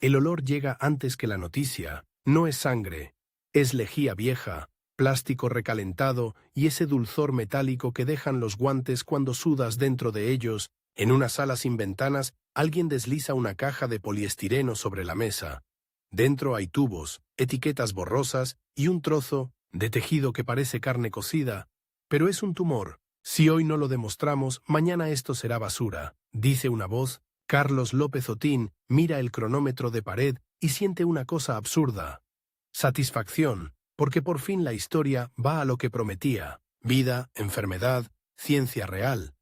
El olor llega antes que la noticia. No es sangre. Es lejía vieja, plástico recalentado y ese dulzor metálico que dejan los guantes cuando sudas dentro de ellos. En una sala sin ventanas, alguien desliza una caja de poliestireno sobre la mesa. Dentro hay tubos, etiquetas borrosas y un trozo de tejido que parece carne cocida. Pero es un tumor. Si hoy no lo demostramos, mañana esto será basura, dice una voz. Carlos López Otín mira el cronómetro de pared y siente una cosa absurda. Satisfacción, porque por fin la historia va a lo que prometía. Vida, enfermedad, ciencia real.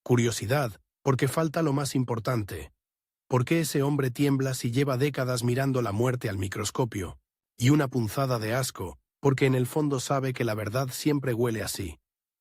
Curiosidad, porque falta lo más importante. ¿Por qué ese hombre tiembla si lleva décadas mirando la muerte al microscopio? Y una punzada de asco, porque en el fondo sabe que la verdad siempre huele así.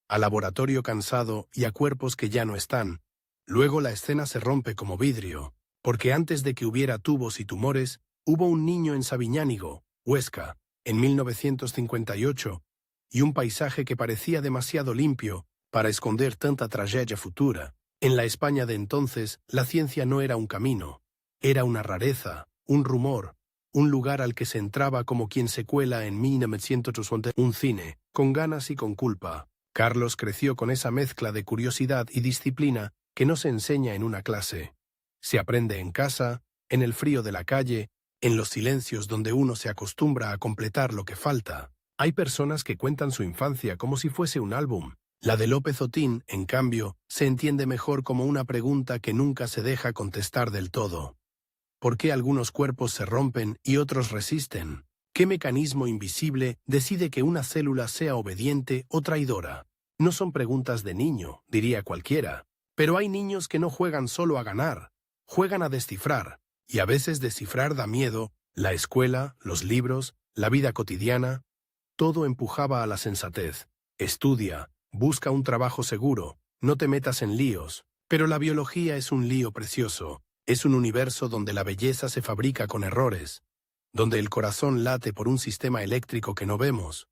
A laboratorio cansado y a cuerpos que ya no están. Luego la escena se rompe como vidrio, porque antes de que hubiera tubos y tumores, hubo un niño en Sabiñánigo, Huesca, en 1958, y un paisaje que parecía demasiado limpio para esconder tanta tragedia futura. En la España de entonces, la ciencia no era un camino, era una rareza, un rumor, un lugar al que se entraba como quien se cuela en 1980, un cine, con ganas y con culpa. Carlos creció con esa mezcla de curiosidad y disciplina que no se enseña en una clase. Se aprende en casa, en el frío de la calle, en los silencios donde uno se acostumbra a completar lo que falta. Hay personas que cuentan su infancia como si fuese un álbum. La de López Otín, en cambio, se entiende mejor como una pregunta que nunca se deja contestar del todo. ¿Por qué algunos cuerpos se rompen y otros resisten? ¿Qué mecanismo invisible decide que una célula sea obediente o traidora? No son preguntas de niño, diría cualquiera. Pero hay niños que no juegan solo a ganar, juegan a descifrar, y a veces descifrar da miedo. La escuela, los libros, la vida cotidiana, todo empujaba a la sensatez. Estudia, busca un trabajo seguro, no te metas en líos. Pero la biología es un lío precioso, es un universo donde la belleza se fabrica con errores, donde el corazón late por un sistema eléctrico que no vemos,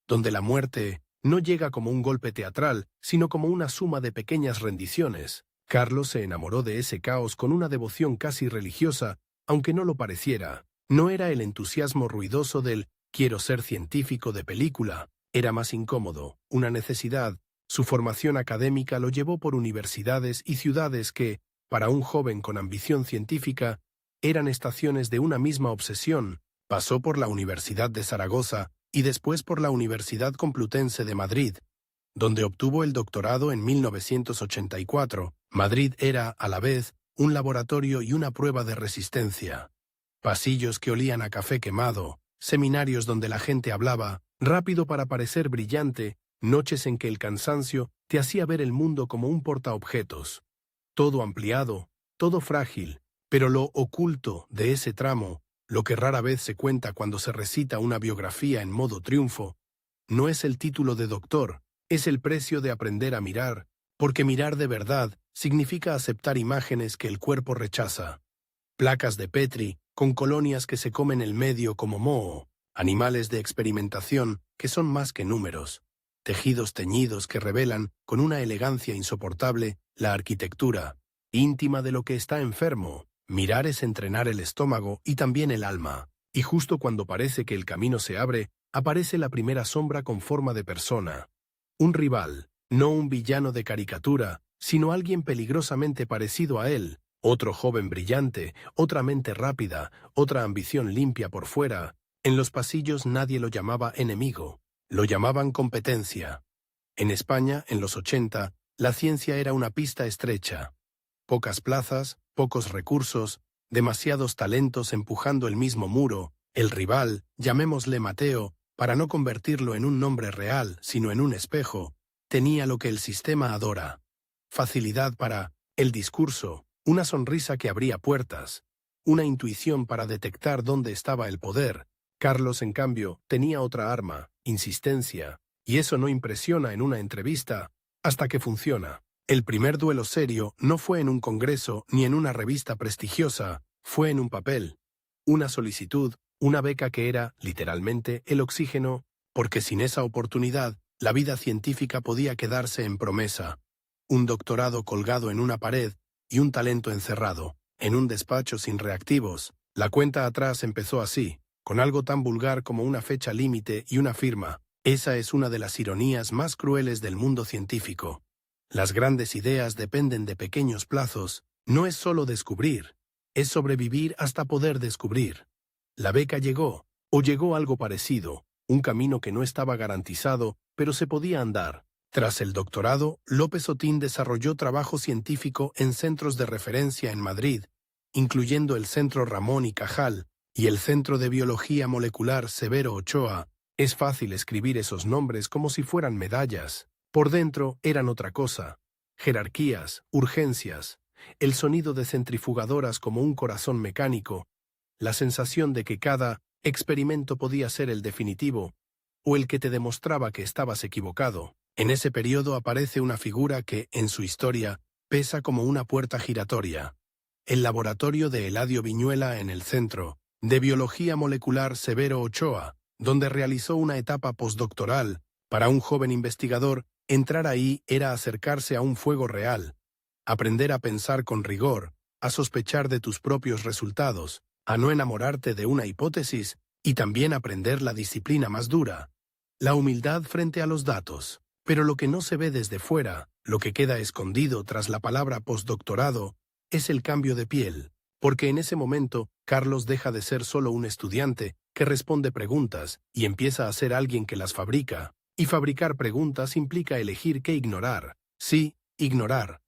donde la muerte no llega como un golpe teatral, sino como una suma de pequeñas rendiciones. Carlos se enamoró de ese caos con una devoción casi religiosa, aunque no lo pareciera. No era el entusiasmo ruidoso del «quiero ser científico» de película, era más incómodo, una necesidad. Su formación académica lo llevó por universidades y ciudades que, para un joven con ambición científica, eran estaciones de una misma obsesión. Pasó por la Universidad de Zaragoza y después por la Universidad Complutense de Madrid, donde obtuvo el doctorado en 1984. Madrid era, a la vez, un laboratorio y una prueba de resistencia. Pasillos que olían a café quemado, seminarios donde la gente hablaba, rápido para parecer brillante, noches en que el cansancio te hacía ver el mundo como un portaobjetos. Todo ampliado, todo frágil, pero lo oculto de ese tramo, lo que rara vez se cuenta cuando se recita una biografía en modo triunfo, no es el título de doctor, es el precio de aprender a mirar, porque mirar de verdad significa aceptar imágenes que el cuerpo rechaza. Placas de Petri, con colonias que se comen el medio como moho, animales de experimentación que son más que números, tejidos teñidos que revelan, con una elegancia insoportable, la arquitectura íntima de lo que está enfermo. Mirar es entrenar el estómago y también el alma, y justo cuando parece que el camino se abre, aparece la primera sombra con forma de persona. Un rival, no un villano de caricatura, sino alguien peligrosamente parecido a él, otro joven brillante, otra mente rápida, otra ambición limpia por fuera. En los pasillos nadie lo llamaba enemigo, lo llamaban competencia. En España, en los 80, la ciencia era una pista estrecha. Pocas plazas, pocos recursos, demasiados talentos empujando el mismo muro. El rival, llamémosle Mateo, para no convertirlo en un nombre real, sino en un espejo, tenía lo que el sistema adora. Facilidad para el discurso, una sonrisa que abría puertas, una intuición para detectar dónde estaba el poder. Carlos, en cambio, tenía otra arma, insistencia, y eso no impresiona en una entrevista hasta que funciona. El primer duelo serio no fue en un congreso ni en una revista prestigiosa, fue en un papel, una solicitud, una beca que era, literalmente, el oxígeno, porque sin esa oportunidad, la vida científica podía quedarse en promesa. Un doctorado colgado en una pared y un talento encerrado, en un despacho sin reactivos. La cuenta atrás empezó así, con algo tan vulgar como una fecha límite y una firma. Esa es una de las ironías más crueles del mundo científico. Las grandes ideas dependen de pequeños plazos. No es solo descubrir, es sobrevivir hasta poder descubrir. La beca llegó, o llegó algo parecido, un camino que no estaba garantizado, pero se podía andar. Tras el doctorado, López Otín desarrolló trabajo científico en centros de referencia en Madrid, incluyendo el Centro Ramón y Cajal y el Centro de Biología Molecular Severo Ochoa. Es fácil escribir esos nombres como si fueran medallas. Por dentro eran otra cosa. Jerarquías, urgencias, el sonido de centrifugadoras como un corazón mecánico, la sensación de que cada experimento podía ser el definitivo, o el que te demostraba que estabas equivocado. En ese periodo aparece una figura que, en su historia, pesa como una puerta giratoria. El laboratorio de Eladio Viñuela en el Centro de Biología Molecular Severo Ochoa, donde realizó una etapa postdoctoral. Para un joven investigador, entrar ahí era acercarse a un fuego real, aprender a pensar con rigor, a sospechar de tus propios resultados, a no enamorarte de una hipótesis y también aprender la disciplina más dura, la humildad frente a los datos. Pero lo que no se ve desde fuera, lo que queda escondido tras la palabra postdoctorado, es el cambio de piel, porque en ese momento Carlos deja de ser solo un estudiante que responde preguntas y empieza a ser alguien que las fabrica, y fabricar preguntas implica elegir qué ignorar. Sí, ignorar.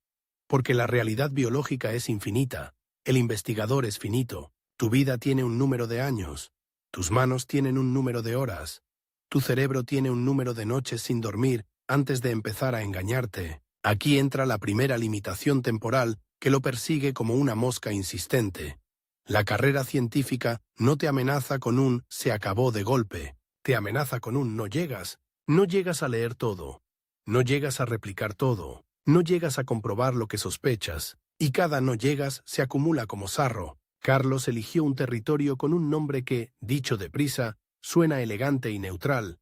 Porque la realidad biológica es infinita, el investigador es finito, tu vida tiene un número de años, tus manos tienen un número de horas, tu cerebro tiene un número de noches sin dormir antes de empezar a engañarte. Aquí entra la primera limitación temporal que lo persigue como una mosca insistente. La carrera científica no te amenaza con un «se acabó de golpe», te amenaza con un «no llegas». No llegas a leer todo, no llegas a replicar todo, no llegas a comprobar lo que sospechas, y cada no llegas se acumula como sarro. Carlos eligió un territorio con un nombre que, dicho deprisa, suena elegante y neutral.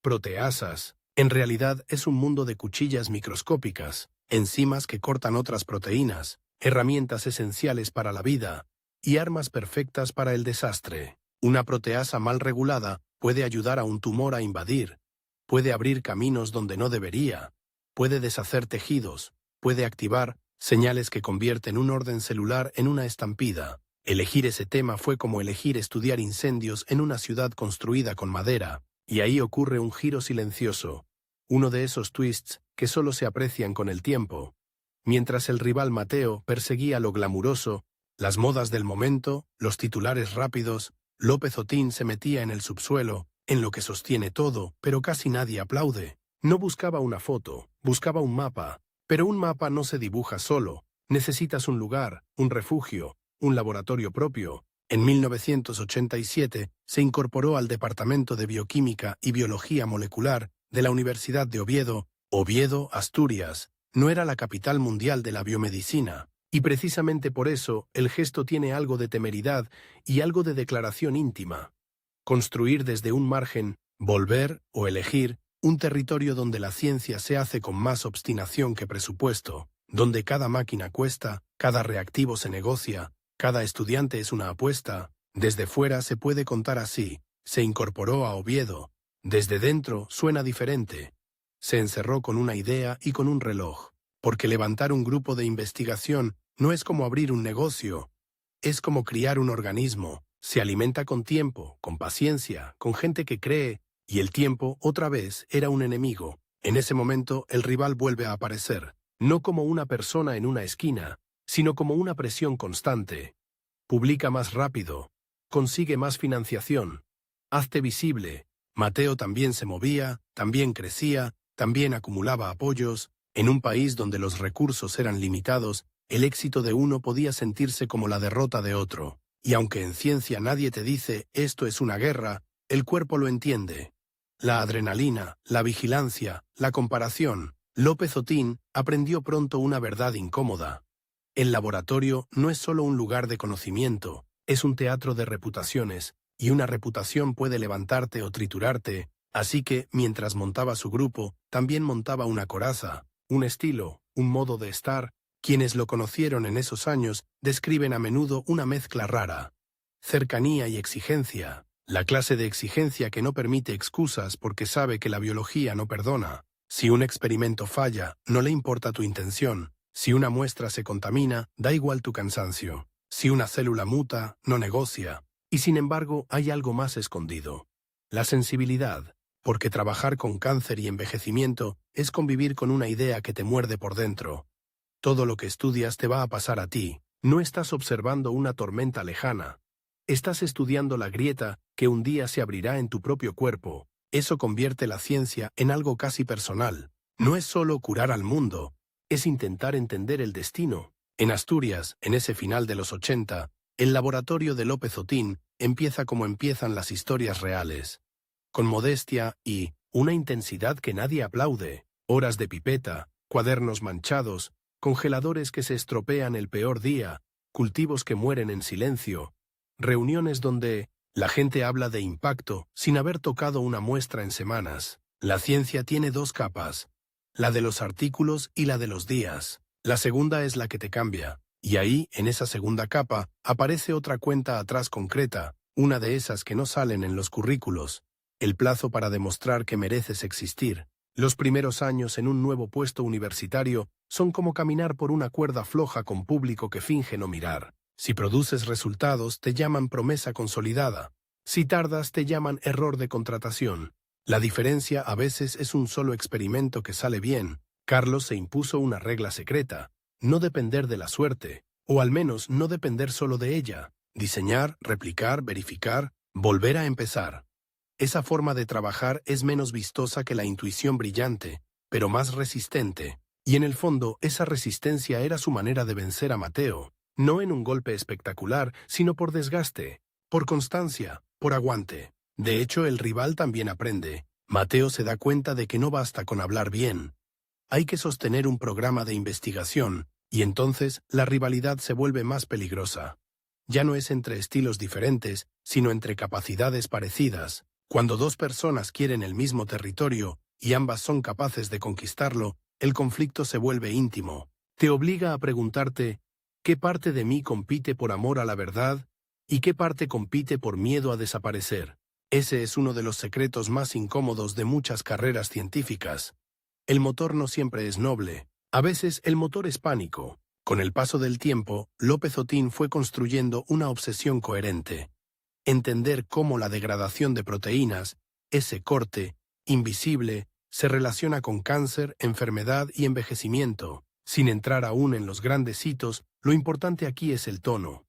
Proteasas. En realidad es un mundo de cuchillas microscópicas, enzimas que cortan otras proteínas, herramientas esenciales para la vida y armas perfectas para el desastre. Una proteasa mal regulada puede ayudar a un tumor a invadir, puede abrir caminos donde no debería, puede deshacer tejidos, puede activar señales que convierten un orden celular en una estampida. Elegir ese tema fue como elegir estudiar incendios en una ciudad construida con madera. Y ahí ocurre un giro silencioso, uno de esos twists que solo se aprecian con el tiempo. Mientras el rival Mateo perseguía lo glamuroso, las modas del momento, los titulares rápidos, López Otín se metía en el subsuelo, en lo que sostiene todo, pero casi nadie aplaude. No buscaba una foto, buscaba un mapa, pero un mapa no se dibuja solo. Necesitas un lugar, un refugio, un laboratorio propio. En 1987 se incorporó al Departamento de Bioquímica y Biología Molecular de la Universidad de Oviedo. Oviedo, Asturias, no era la capital mundial de la biomedicina, y precisamente por eso el gesto tiene algo de temeridad y algo de declaración íntima. Construir desde un margen, volver o elegir un territorio donde la ciencia se hace con más obstinación que presupuesto, donde cada máquina cuesta, cada reactivo se negocia, cada estudiante es una apuesta. Desde fuera se puede contar así. Se incorporó a Oviedo. Desde dentro suena diferente. Se encerró con una idea y con un reloj. Porque levantar un grupo de investigación no es como abrir un negocio. Es como criar un organismo. Se alimenta con tiempo, con paciencia, con gente que cree, y el tiempo, otra vez, era un enemigo. En ese momento, el rival vuelve a aparecer, no como una persona en una esquina, sino como una presión constante. Publica más rápido, consigue más financiación, hazte visible. Mateo también se movía, también crecía, también acumulaba apoyos. En un país donde los recursos eran limitados, el éxito de uno podía sentirse como la derrota de otro. Y aunque en ciencia nadie te dice «esto es una guerra», el cuerpo lo entiende. La adrenalina, la vigilancia, la comparación. López Otín aprendió pronto una verdad incómoda. El laboratorio no es solo un lugar de conocimiento, es un teatro de reputaciones, y una reputación puede levantarte o triturarte, así que, mientras montaba su grupo, también montaba una coraza, un estilo, un modo de estar. Quienes lo conocieron en esos años describen a menudo una mezcla rara. cercanía y exigencia. La clase de exigencia que no permite excusas porque sabe que la biología no perdona. Si un experimento falla, no le importa tu intención. Si una muestra se contamina, da igual tu cansancio. Si una célula muta, no negocia. Y sin embargo, hay algo más escondido. La sensibilidad. Porque trabajar con cáncer y envejecimiento es convivir con una idea que te muerde por dentro. Todo lo que estudias te va a pasar a ti. No estás observando una tormenta lejana. Estás estudiando la grieta que un día se abrirá en tu propio cuerpo. Eso convierte la ciencia en algo casi personal. No es solo curar al mundo, es intentar entender el destino. En Asturias, en ese final de los 80, el laboratorio de López Otín empieza como empiezan las historias reales. Con modestia y una intensidad que nadie aplaude, horas de pipeta, cuadernos manchados, congeladores que se estropean el peor día, cultivos que mueren en silencio, reuniones donde la gente habla de impacto sin haber tocado una muestra en semanas. La ciencia tiene dos capas, la de los artículos y la de los días. La segunda es la que te cambia, y ahí, en esa segunda capa, aparece otra cuenta atrás concreta, una de esas que no salen en los currículos, el plazo para demostrar que mereces existir. Los primeros años en un nuevo puesto universitario son como caminar por una cuerda floja con público que finge no mirar. Si produces resultados, te llaman promesa consolidada. Si tardas, te llaman error de contratación. La diferencia a veces es un solo experimento que sale bien. Carlos se impuso una regla secreta: no depender de la suerte, o al menos no depender solo de ella. Diseñar, replicar, verificar, volver a empezar. Esa forma de trabajar es menos vistosa que la intuición brillante, pero más resistente. Y en el fondo, esa resistencia era su manera de vencer a Mateo. No en un golpe espectacular, sino por desgaste, por constancia, por aguante. De hecho, el rival también aprende. Mateo se da cuenta de que no basta con hablar bien. Hay que sostener un programa de investigación, y entonces la rivalidad se vuelve más peligrosa. Ya no es entre estilos diferentes, sino entre capacidades parecidas. Cuando dos personas quieren el mismo territorio, y ambas son capaces de conquistarlo, el conflicto se vuelve íntimo. Te obliga a preguntarte: ¿qué parte de mí compite por amor a la verdad y qué parte compite por miedo a desaparecer? Ese es uno de los secretos más incómodos de muchas carreras científicas. El motor no siempre es noble. A veces el motor es pánico. Con el paso del tiempo, López Otín fue construyendo una obsesión coherente. Entender cómo la degradación de proteínas, ese corte, invisible, se relaciona con cáncer, enfermedad y envejecimiento. Sin entrar aún en los grandes hitos, lo importante aquí es el tono.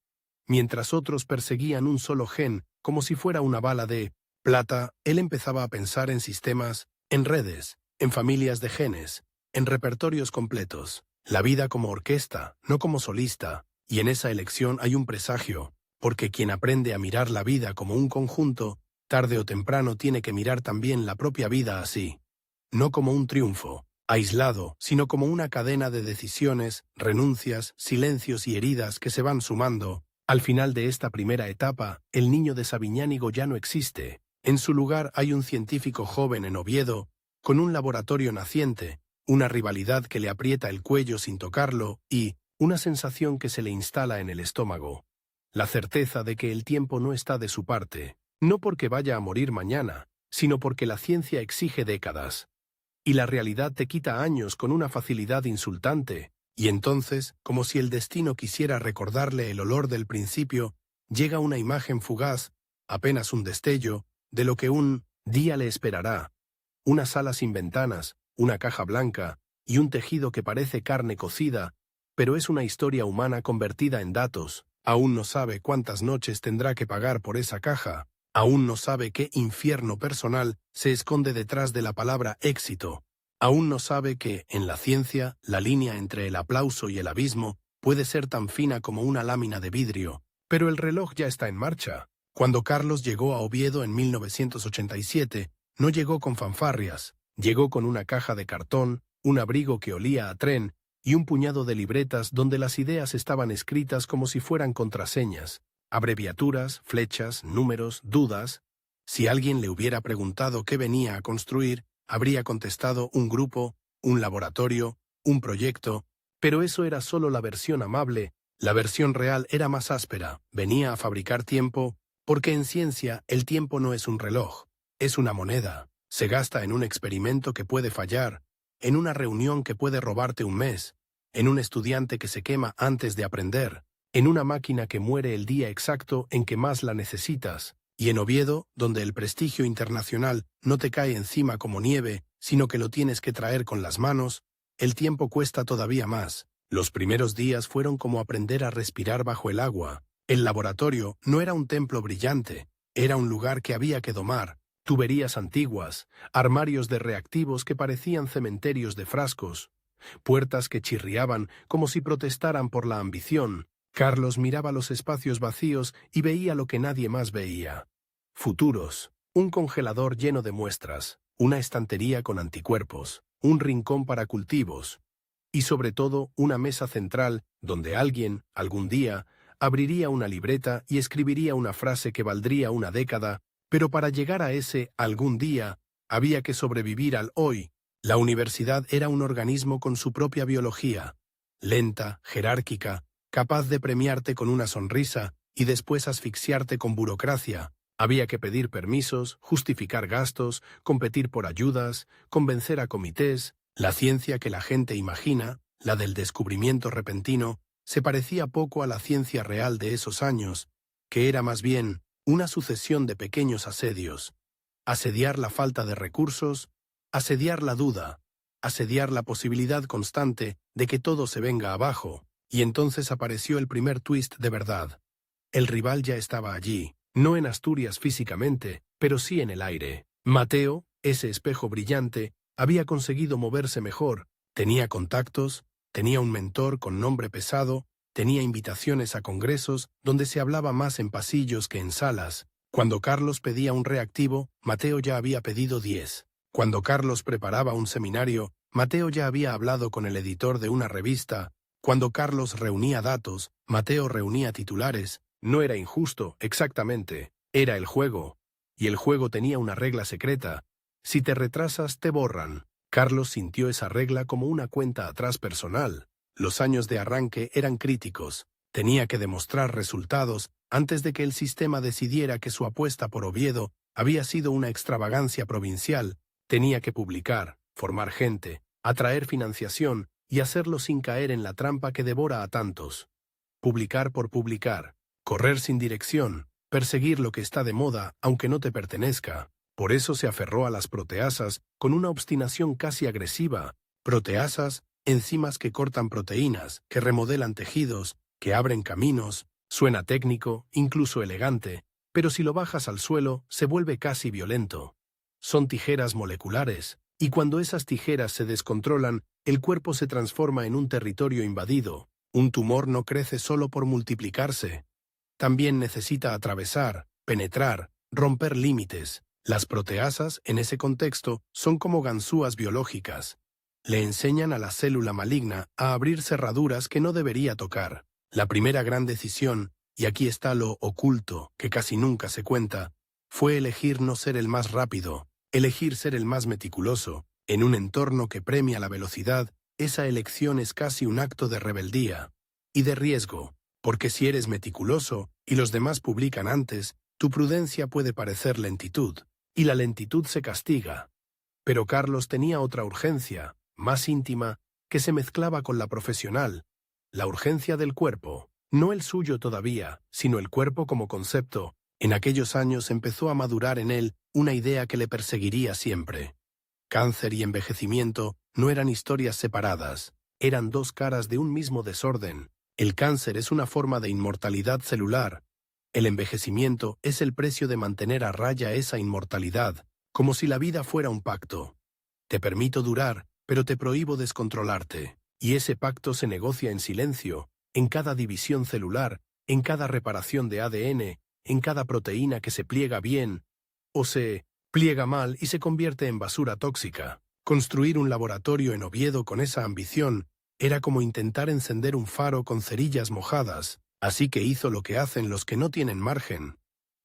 Mientras otros perseguían un solo gen, como si fuera una bala de plata, él empezaba a pensar en sistemas, en redes, en familias de genes, en repertorios completos. La vida como orquesta, no como solista, y en esa elección hay un presagio, porque quien aprende a mirar la vida como un conjunto, tarde o temprano tiene que mirar también la propia vida así. No como un triunfo aislado, sino como una cadena de decisiones, renuncias, silencios y heridas que se van sumando. Al final de esta primera etapa, el niño de Sabiñánigo ya no existe. En su lugar hay un científico joven en Oviedo, con un laboratorio naciente, una rivalidad que le aprieta el cuello sin tocarlo y una sensación que se le instala en el estómago. La certeza de que el tiempo no está de su parte, no porque vaya a morir mañana, sino porque la ciencia exige décadas. Y la realidad te quita años con una facilidad insultante, y entonces, como si el destino quisiera recordarle el olor del principio, llega una imagen fugaz, apenas un destello, de lo que un día le esperará. Una sala sin ventanas, una caja blanca, y un tejido que parece carne cocida, pero es una historia humana convertida en datos. Aún no sabe cuántas noches tendrá que pagar por esa caja. Aún no sabe qué infierno personal se esconde detrás de la palabra éxito. Aún no sabe que, en la ciencia, la línea entre el aplauso y el abismo puede ser tan fina como una lámina de vidrio. Pero el reloj ya está en marcha. Cuando Carlos llegó a Oviedo en 1987, no llegó con fanfarrias. Llegó con una caja de cartón, un abrigo que olía a tren y un puñado de libretas donde las ideas estaban escritas como si fueran contraseñas. Abreviaturas, flechas, números, dudas. Si alguien le hubiera preguntado qué venía a construir, habría contestado un grupo, un laboratorio, un proyecto, pero eso era solo la versión amable, La versión real era más áspera, venía a fabricar tiempo, porque en ciencia el tiempo no es un reloj, es una moneda. Se gasta en un experimento que puede fallar, en una reunión que puede robarte un mes, en un estudiante que se quema antes de aprender, en una máquina que muere el día exacto en que más la necesitas, y en Oviedo, donde el prestigio internacional no te cae encima como nieve, sino que lo tienes que traer con las manos, el tiempo cuesta todavía más. Los primeros días fueron como aprender a respirar bajo el agua. El laboratorio no era un templo brillante, era un lugar que había que domar, tuberías antiguas, armarios de reactivos que parecían cementerios de frascos, puertas que chirriaban como si protestaran por la ambición. Carlos miraba los espacios vacíos y veía lo que nadie más veía. Futuros, un congelador lleno de muestras, una estantería con anticuerpos, un rincón para cultivos, y sobre todo una mesa central donde alguien, algún día, abriría una libreta y escribiría una frase que valdría una década, pero para llegar a ese algún día, había que sobrevivir al hoy. La universidad era un organismo con su propia biología, lenta, jerárquica, capaz de premiarte con una sonrisa y después asfixiarte con burocracia. Había que pedir permisos, justificar gastos, competir por ayudas, convencer a comités. La ciencia que la gente imagina, la del descubrimiento repentino, se parecía poco a la ciencia real de esos años, que era más bien una sucesión de pequeños asedios. Asediar la falta de recursos, asediar la duda, asediar la posibilidad constante de que todo se venga abajo, y entonces apareció el primer twist de verdad. El rival ya estaba allí, no en Asturias físicamente, pero sí en el aire. Mateo, ese espejo brillante, había conseguido moverse mejor, tenía contactos, tenía un mentor con nombre pesado, tenía invitaciones a congresos donde se hablaba más en pasillos que en salas. Cuando Carlos pedía un reactivo, Mateo ya había pedido 10. Cuando Carlos preparaba un seminario, Mateo ya había hablado con el editor de una revista. Cuando Carlos reunía datos, Mateo reunía titulares. No era injusto, exactamente, era el juego. Y el juego tenía una regla secreta. Si te retrasas, te borran. Carlos sintió esa regla como una cuenta atrás personal. Los años de arranque eran críticos. Tenía que demostrar resultados antes de que el sistema decidiera que su apuesta por Oviedo había sido una extravagancia provincial. Tenía que publicar, formar gente, atraer financiación y hacerlo sin caer en la trampa que devora a tantos. Publicar por publicar, correr sin dirección, perseguir lo que está de moda aunque no te pertenezca. Por eso se aferró a las proteasas con una obstinación casi agresiva. Proteasas, enzimas que cortan proteínas, que remodelan tejidos, que abren caminos. Suena técnico, incluso elegante, pero si lo bajas al suelo, se vuelve casi violento. Son tijeras moleculares, y cuando esas tijeras se descontrolan, el cuerpo se transforma en un territorio invadido. Un tumor no crece solo por multiplicarse. También necesita atravesar, penetrar, romper límites. Las proteasas, en ese contexto, son como ganzúas biológicas. Le enseñan a la célula maligna a abrir cerraduras que no debería tocar. La primera gran decisión, y aquí está lo oculto, que casi nunca se cuenta, fue elegir no ser el más rápido, elegir ser el más meticuloso. En un entorno que premia la velocidad, esa elección es casi un acto de rebeldía y de riesgo, porque si eres meticuloso y los demás publican antes, tu prudencia puede parecer lentitud, y la lentitud se castiga. Pero Carlos tenía otra urgencia, más íntima, que se mezclaba con la profesional, la urgencia del cuerpo, no el suyo todavía, sino el cuerpo como concepto. En aquellos años empezó a madurar en él una idea que le perseguiría siempre. Cáncer y envejecimiento no eran historias separadas, eran dos caras de un mismo desorden. El cáncer es una forma de inmortalidad celular. El envejecimiento es el precio de mantener a raya esa inmortalidad, como si la vida fuera un pacto. Te permito durar, pero te prohíbo descontrolarte. Y ese pacto se negocia en silencio, en cada división celular, en cada reparación de ADN, en cada proteína que se pliega bien, o se pliega mal y se convierte en basura tóxica. Construir un laboratorio en Oviedo con esa ambición era como intentar encender un faro con cerillas mojadas, así que hizo lo que hacen los que no tienen margen.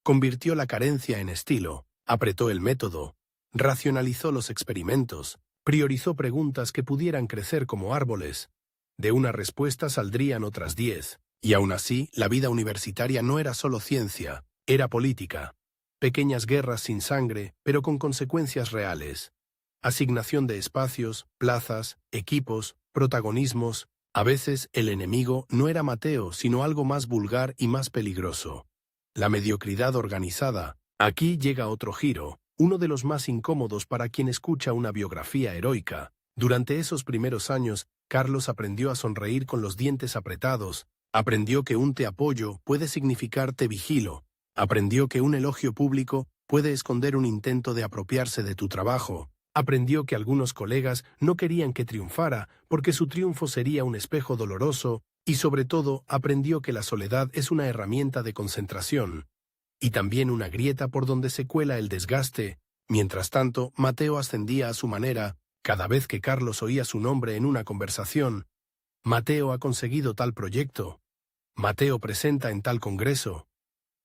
Convirtió la carencia en estilo, apretó el método, racionalizó los experimentos, priorizó preguntas que pudieran crecer como árboles. De una respuesta saldrían otras 10. Y aún así, la vida universitaria no era solo ciencia, era política. Pequeñas guerras sin sangre, pero con consecuencias reales. Asignación de espacios, plazas, equipos, protagonismos. A veces el enemigo no era Mateo, sino algo más vulgar y más peligroso. La mediocridad organizada. Aquí llega otro giro, uno de los más incómodos para quien escucha una biografía heroica. Durante esos primeros años, Carlos aprendió a sonreír con los dientes apretados, aprendió que un te apoyo puede significar te vigilo, aprendió que un elogio público puede esconder un intento de apropiarse de tu trabajo, aprendió que algunos colegas no querían que triunfara porque su triunfo sería un espejo doloroso y sobre todo aprendió que la soledad es una herramienta de concentración y también una grieta por donde se cuela el desgaste. Mientras tanto, Mateo ascendía a su manera. Cada vez que Carlos oía su nombre en una conversación, Mateo ha conseguido tal proyecto, Mateo presenta en tal congreso,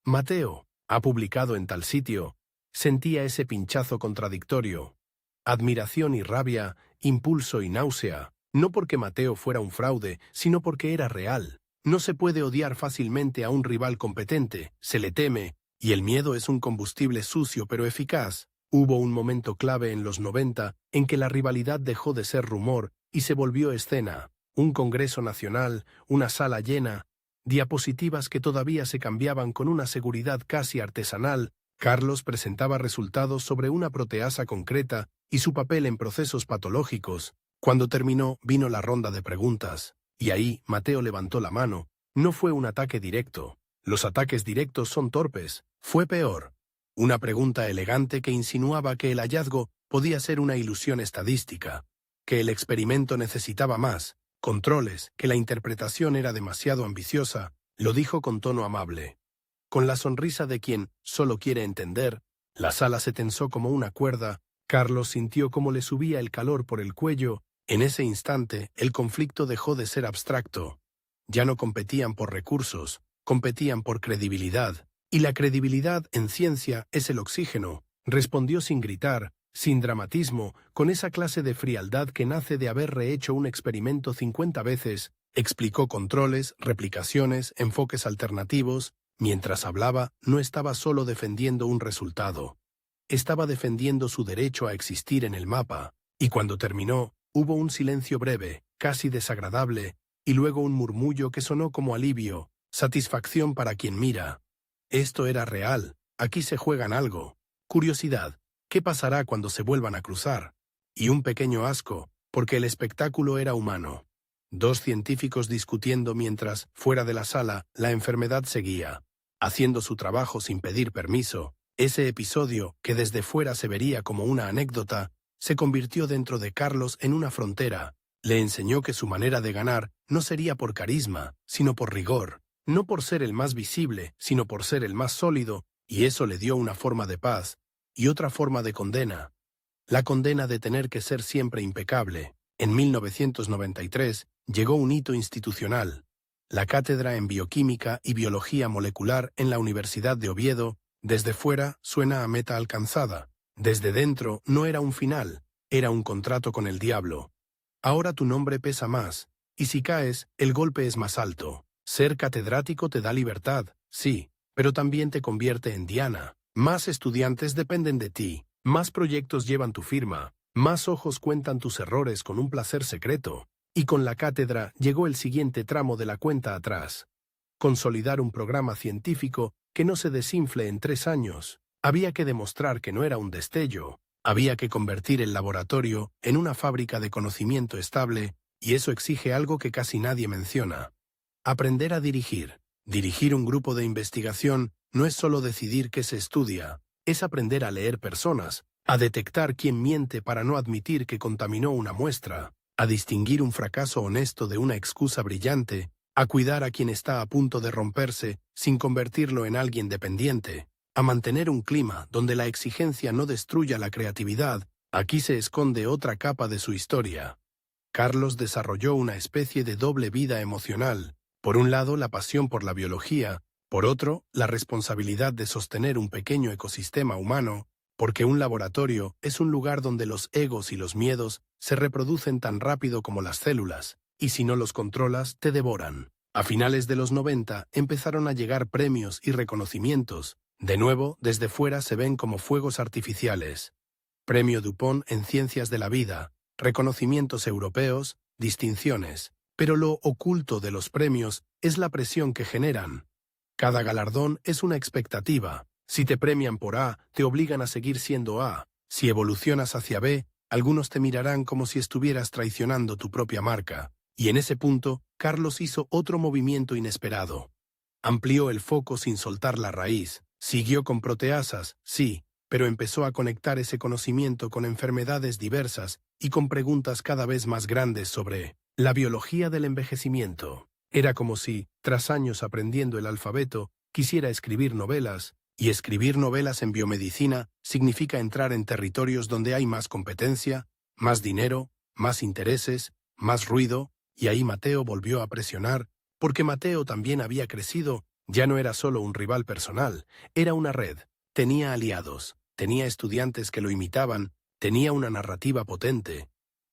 Mateo ha publicado en tal sitio, sentía ese pinchazo contradictorio, admiración y rabia, impulso y náusea, no porque Mateo fuera un fraude, sino porque era real. No se puede odiar fácilmente a un rival competente, se le teme, y el miedo es un combustible sucio pero eficaz. Hubo un momento clave en los 90 en que la rivalidad dejó de ser rumor y se volvió escena. Un congreso nacional, una sala llena, diapositivas que todavía se cambiaban con una seguridad casi artesanal. Carlos presentaba resultados sobre una proteasa concreta y su papel en procesos patológicos. Cuando terminó, vino la ronda de preguntas. Y ahí, Mateo levantó la mano. No fue un ataque directo. Los ataques directos son torpes. Fue peor. Una pregunta elegante que insinuaba que el hallazgo podía ser una ilusión estadística, que el experimento necesitaba más controles, que la interpretación era demasiado ambiciosa. Lo dijo con tono amable. Con la sonrisa de quien solo quiere entender. La sala se tensó como una cuerda. Carlos sintió cómo le subía el calor por el cuello. En ese instante, el conflicto dejó de ser abstracto. Ya no competían por recursos, competían por credibilidad. Y la credibilidad en ciencia es el oxígeno. Respondió sin gritar, sin dramatismo, con esa clase de frialdad que nace de haber rehecho un experimento 50 veces. Explicó controles, replicaciones, enfoques alternativos. Mientras hablaba, no estaba solo defendiendo un resultado. Estaba defendiendo su derecho a existir en el mapa. Y cuando terminó, hubo un silencio breve, casi desagradable, y luego un murmullo que sonó como alivio, satisfacción para quien mira. Esto era real, aquí se juegan algo. Curiosidad, ¿qué pasará cuando se vuelvan a cruzar? Y un pequeño asco, porque el espectáculo era humano. Dos científicos discutiendo mientras, fuera de la sala, la enfermedad seguía, haciendo su trabajo sin pedir permiso. Ese episodio, que desde fuera se vería como una anécdota, se convirtió dentro de Carlos en una frontera. Le enseñó que su manera de ganar no sería por carisma, sino por rigor. No por ser el más visible, sino por ser el más sólido, y eso le dio una forma de paz, y otra forma de condena. La condena de tener que ser siempre impecable. En 1993 llegó un hito institucional. La cátedra en Bioquímica y Biología Molecular en la Universidad de Oviedo. Desde fuera suena a meta alcanzada. Desde dentro no era un final, era un contrato con el diablo. Ahora tu nombre pesa más, y si caes, el golpe es más alto. Ser catedrático te da libertad, sí, pero también te convierte en diana. Más estudiantes dependen de ti, más proyectos llevan tu firma, más ojos cuentan tus errores con un placer secreto. Y con la cátedra llegó el siguiente tramo de la cuenta atrás. Consolidar un programa científico que no se desinfle en 3 años. Había que demostrar que no era un destello. Había que convertir el laboratorio en una fábrica de conocimiento estable, y eso exige algo que casi nadie menciona. Aprender a dirigir. Dirigir un grupo de investigación no es solo decidir qué se estudia, es aprender a leer personas, a detectar quién miente para no admitir que contaminó una muestra, a distinguir un fracaso honesto de una excusa brillante, a cuidar a quien está a punto de romperse sin convertirlo en alguien dependiente, a mantener un clima donde la exigencia no destruya la creatividad. Aquí se esconde otra capa de su historia. Carlos desarrolló una especie de doble vida emocional. Por un lado, la pasión por la biología, por otro, la responsabilidad de sostener un pequeño ecosistema humano, porque un laboratorio es un lugar donde los egos y los miedos se reproducen tan rápido como las células, y si no los controlas, te devoran. A finales de los 90 empezaron a llegar premios y reconocimientos. De nuevo, desde fuera se ven como fuegos artificiales. Premio Dupont en Ciencias de la Vida, reconocimientos europeos, distinciones. Pero lo oculto de los premios es la presión que generan. Cada galardón es una expectativa. Si te premian por A, te obligan a seguir siendo A. Si evolucionas hacia B, algunos te mirarán como si estuvieras traicionando tu propia marca. Y en ese punto, Carlos hizo otro movimiento inesperado. Amplió el foco sin soltar la raíz. Siguió con proteasas, sí, pero empezó a conectar ese conocimiento con enfermedades diversas y con preguntas cada vez más grandes sobre la biología del envejecimiento. Era como si, tras años aprendiendo el alfabeto, quisiera escribir novelas, y escribir novelas en biomedicina significa entrar en territorios donde hay más competencia, más dinero, más intereses, más ruido, y ahí Mateo volvió a presionar, porque Mateo también había crecido, ya no era solo un rival personal, era una red, tenía aliados, tenía estudiantes que lo imitaban, tenía una narrativa potente.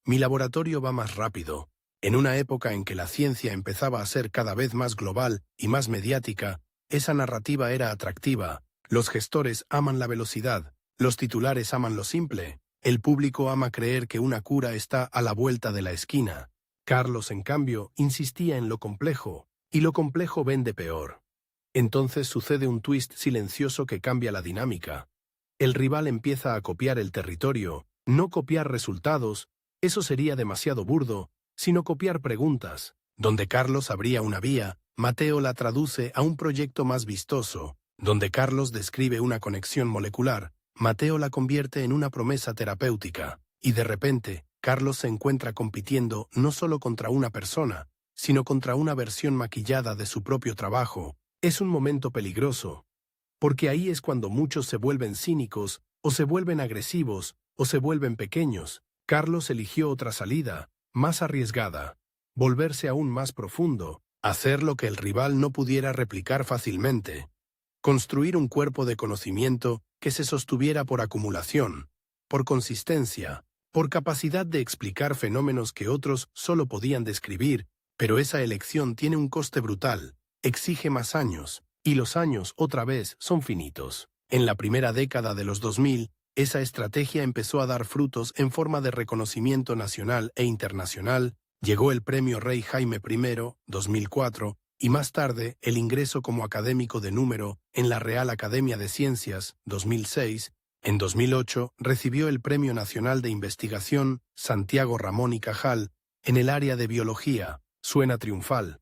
Mi laboratorio va más rápido. En una época en que la ciencia empezaba a ser cada vez más global y más mediática, esa narrativa era atractiva. Los gestores aman la velocidad, los titulares aman lo simple, el público ama creer que una cura está a la vuelta de la esquina. Carlos, en cambio, insistía en lo complejo, y lo complejo vende peor. Entonces sucede un twist silencioso que cambia la dinámica. El rival empieza a copiar el territorio, no copiar resultados, eso sería demasiado burdo, sino copiar preguntas. Donde Carlos abría una vía, Mateo la traduce a un proyecto más vistoso. Donde Carlos describe una conexión molecular, Mateo la convierte en una promesa terapéutica. Y de repente, Carlos se encuentra compitiendo no solo contra una persona, sino contra una versión maquillada de su propio trabajo. Es un momento peligroso, porque ahí es cuando muchos se vuelven cínicos, o se vuelven agresivos, o se vuelven pequeños. Carlos eligió otra salida, más arriesgada, volverse aún más profundo, hacer lo que el rival no pudiera replicar fácilmente. Construir un cuerpo de conocimiento que se sostuviera por acumulación, por consistencia, por capacidad de explicar fenómenos que otros solo podían describir, pero esa elección tiene un coste brutal, exige más años, y los años, otra vez, son finitos. En la primera década de los 2000, esa estrategia empezó a dar frutos en forma de reconocimiento nacional e internacional, llegó el Premio Rey Jaime I, 2004, y más tarde el ingreso como académico de número en la Real Academia de Ciencias, 2006. En 2008 recibió el Premio Nacional de Investigación Santiago Ramón y Cajal en el área de biología. Suena triunfal.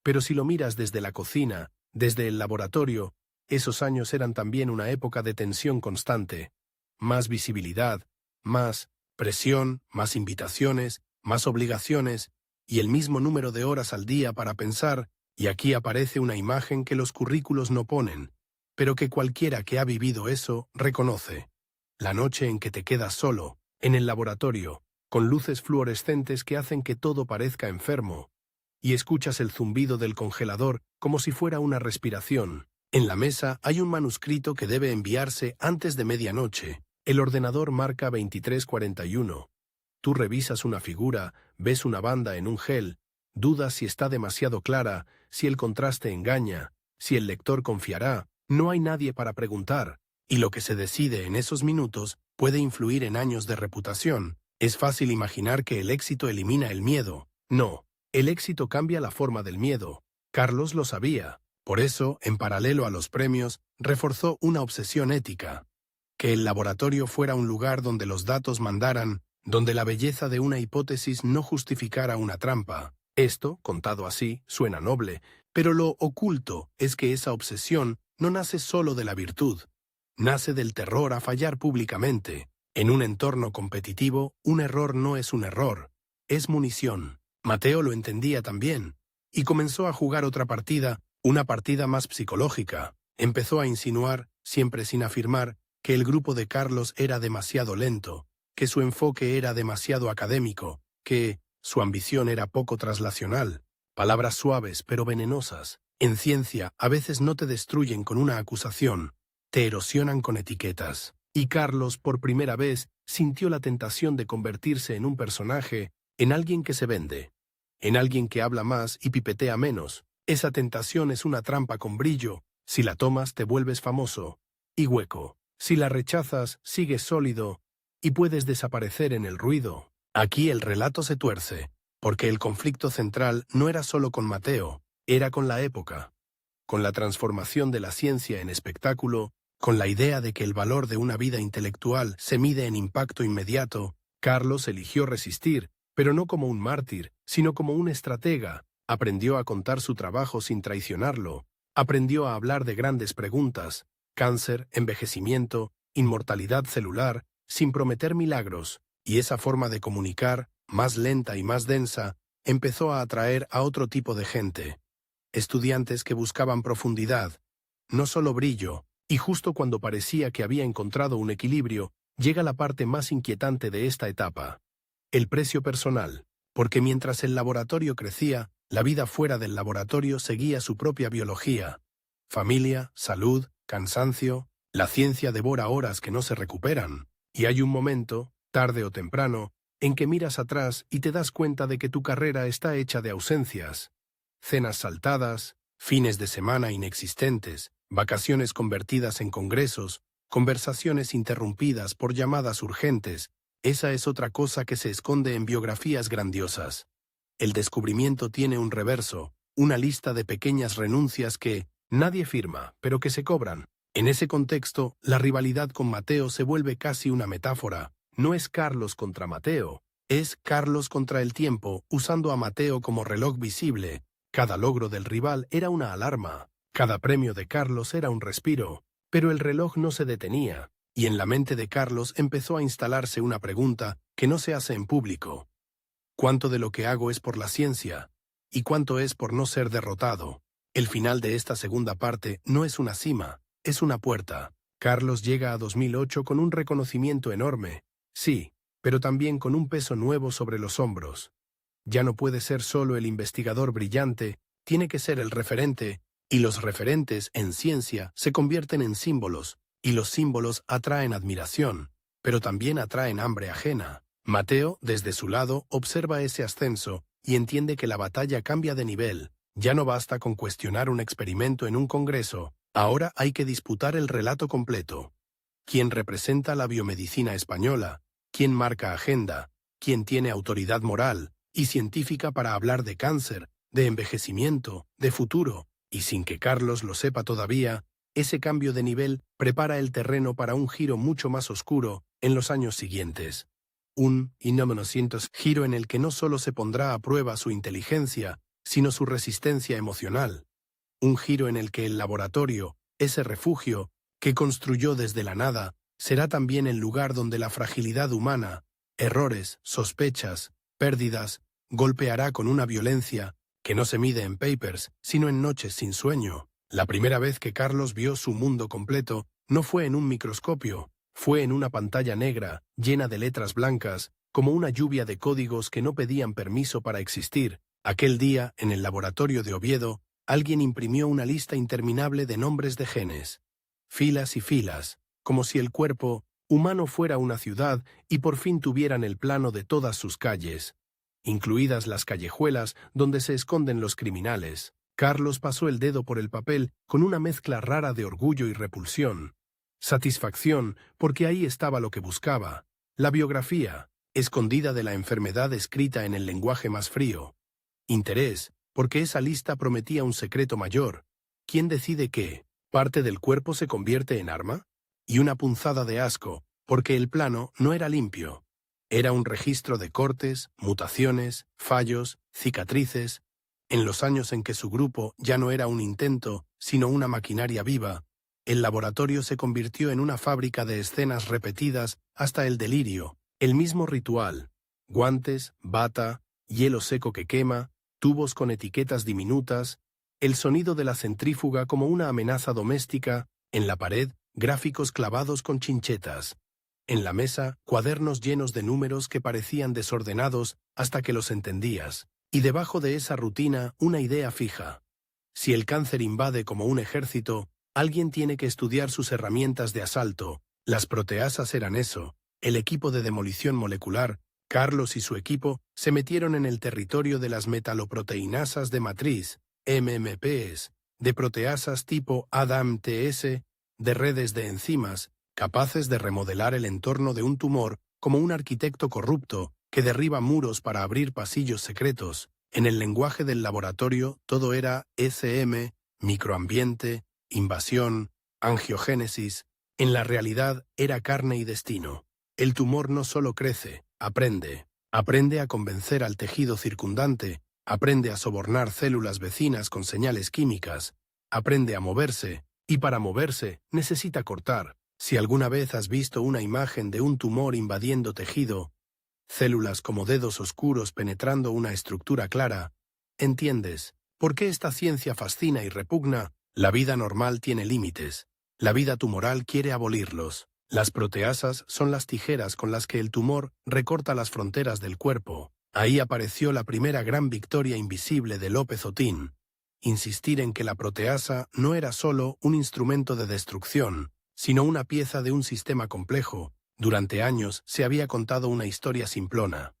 Pero si lo miras desde la cocina, desde el laboratorio, esos años eran también una época de tensión constante. Más visibilidad, más presión, más invitaciones, más obligaciones, y el mismo número de horas al día para pensar. Y aquí aparece una imagen que los currículos no ponen, pero que cualquiera que ha vivido eso reconoce. La noche en que te quedas solo, en el laboratorio, con luces fluorescentes que hacen que todo parezca enfermo, y escuchas el zumbido del congelador como si fuera una respiración. En la mesa hay un manuscrito que debe enviarse antes de medianoche. El ordenador marca 23:41. Tú revisas una figura, ves una banda en un gel, dudas si está demasiado clara, si el contraste engaña, si el lector confiará. No hay nadie para preguntar, y lo que se decide en esos minutos puede influir en años de reputación. Es fácil imaginar que el éxito elimina el miedo. No, el éxito cambia la forma del miedo. Carlos lo sabía. Por eso, en paralelo a los premios, reforzó una obsesión ética. Que el laboratorio fuera un lugar donde los datos mandaran, donde la belleza de una hipótesis no justificara una trampa. Esto, contado así, suena noble, pero lo oculto es que esa obsesión no nace solo de la virtud. Nace del terror a fallar públicamente. En un entorno competitivo, un error no es un error, es munición. Mateo lo entendía también, y comenzó a jugar otra partida, una partida más psicológica. Empezó a insinuar, siempre sin afirmar, que el grupo de Carlos era demasiado lento, que su enfoque era demasiado académico, que su ambición era poco traslacional. Palabras suaves pero venenosas. En ciencia, a veces no te destruyen con una acusación, te erosionan con etiquetas. Y Carlos, por primera vez, sintió la tentación de convertirse en un personaje, en alguien que se vende, en alguien que habla más y pipetea menos. Esa tentación es una trampa con brillo. Si la tomas, te vuelves famoso. Y hueco. Si la rechazas, sigues sólido y puedes desaparecer en el ruido. Aquí el relato se tuerce, porque el conflicto central no era solo con Mateo, era con la época. Con la transformación de la ciencia en espectáculo, con la idea de que el valor de una vida intelectual se mide en impacto inmediato, Carlos eligió resistir, pero no como un mártir, sino como un estratega. Aprendió a contar su trabajo sin traicionarlo, aprendió a hablar de grandes preguntas, cáncer, envejecimiento, inmortalidad celular, sin prometer milagros, y esa forma de comunicar, más lenta y más densa, empezó a atraer a otro tipo de gente. Estudiantes que buscaban profundidad, no solo brillo, y justo cuando parecía que había encontrado un equilibrio, llega la parte más inquietante de esta etapa. El precio personal, porque mientras el laboratorio crecía, la vida fuera del laboratorio seguía su propia biología. Familia, salud, cansancio, la ciencia devora horas que no se recuperan, y hay un momento, tarde o temprano, en que miras atrás y te das cuenta de que tu carrera está hecha de ausencias. Cenas saltadas, fines de semana inexistentes, vacaciones convertidas en congresos, conversaciones interrumpidas por llamadas urgentes. Esa es otra cosa que se esconde en biografías grandiosas. El descubrimiento tiene un reverso, una lista de pequeñas renuncias que nadie firma, pero que se cobran. En ese contexto, la rivalidad con Mateo se vuelve casi una metáfora. No es Carlos contra Mateo, es Carlos contra el tiempo, usando a Mateo como reloj visible. Cada logro del rival era una alarma, cada premio de Carlos era un respiro, pero el reloj no se detenía, y en la mente de Carlos empezó a instalarse una pregunta que no se hace en público. ¿Cuánto de lo que hago es por la ciencia? ¿Y cuánto es por no ser derrotado? El final de esta segunda parte no es una cima, es una puerta. Carlos llega a 2008 con un reconocimiento enorme, sí, pero también con un peso nuevo sobre los hombros. Ya no puede ser solo el investigador brillante, tiene que ser el referente, y los referentes en ciencia se convierten en símbolos, y los símbolos atraen admiración, pero también atraen hambre ajena. Mateo, desde su lado, observa ese ascenso y entiende que la batalla cambia de nivel. Ya no basta con cuestionar un experimento en un congreso, ahora hay que disputar el relato completo. ¿Quién representa la biomedicina española? ¿Quién marca agenda? ¿Quién tiene autoridad moral y científica para hablar de cáncer, de envejecimiento, de futuro? Y sin que Carlos lo sepa todavía, ese cambio de nivel prepara el terreno para un giro mucho más oscuro en los años siguientes. Un, y no menos giro en el que no solo se pondrá a prueba su inteligencia, sino su resistencia emocional. Un giro en el que el laboratorio, ese refugio, que construyó desde la nada, será también el lugar donde la fragilidad humana, errores, sospechas, pérdidas, golpeará con una violencia que no se mide en papers, sino en noches sin sueño. La primera vez que Carlos vio su mundo completo no fue en un microscopio, fue en una pantalla negra, llena de letras blancas, como una lluvia de códigos que no pedían permiso para existir. Aquel día, en el laboratorio de Oviedo, alguien imprimió una lista interminable de nombres de genes. Filas y filas, como si el cuerpo humano fuera una ciudad y por fin tuvieran el plano de todas sus calles, incluidas las callejuelas donde se esconden los criminales. Carlos pasó el dedo por el papel con una mezcla rara de orgullo y repulsión. Satisfacción, porque ahí estaba lo que buscaba, la biografía, escondida de la enfermedad escrita en el lenguaje más frío. Interés, porque esa lista prometía un secreto mayor. ¿Quién decide qué? ¿Parte del cuerpo se convierte en arma? Y una punzada de asco, porque el plano no era limpio. Era un registro de cortes, mutaciones, fallos, cicatrices. En los años en que su grupo ya no era un intento, sino una maquinaria viva, el laboratorio se convirtió en una fábrica de escenas repetidas hasta el delirio, el mismo ritual. Guantes, bata, hielo seco que quema, tubos con etiquetas diminutas, el sonido de la centrífuga como una amenaza doméstica, en la pared, gráficos clavados con chinchetas. En la mesa, cuadernos llenos de números que parecían desordenados hasta que los entendías. Y debajo de esa rutina, una idea fija. Si el cáncer invade como un ejército, alguien tiene que estudiar sus herramientas de asalto. Las proteasas eran eso. El equipo de demolición molecular, Carlos y su equipo, se metieron en el territorio de las metaloproteinasas de matriz. MMPs, de proteasas tipo ADAM-TS, de redes de enzimas, capaces de remodelar el entorno de un tumor como un arquitecto corrupto que derriba muros para abrir pasillos secretos. En el lenguaje del laboratorio todo era ECM, microambiente, invasión, angiogénesis. En la realidad era carne y destino. El tumor no solo crece, aprende. Aprende a convencer al tejido circundante, aprende a sobornar células vecinas con señales químicas, aprende a moverse, y para moverse necesita cortar. Si alguna vez has visto una imagen de un tumor invadiendo tejido, células como dedos oscuros penetrando una estructura clara, entiendes por qué esta ciencia fascina y repugna. La vida normal tiene límites. La vida tumoral quiere abolirlos. Las proteasas son las tijeras con las que el tumor recorta las fronteras del cuerpo. Ahí apareció la primera gran victoria invisible de López Otín. Insistir en que la proteasa no era solo un instrumento de destrucción, sino una pieza de un sistema complejo. Durante años se había contado una historia simplona.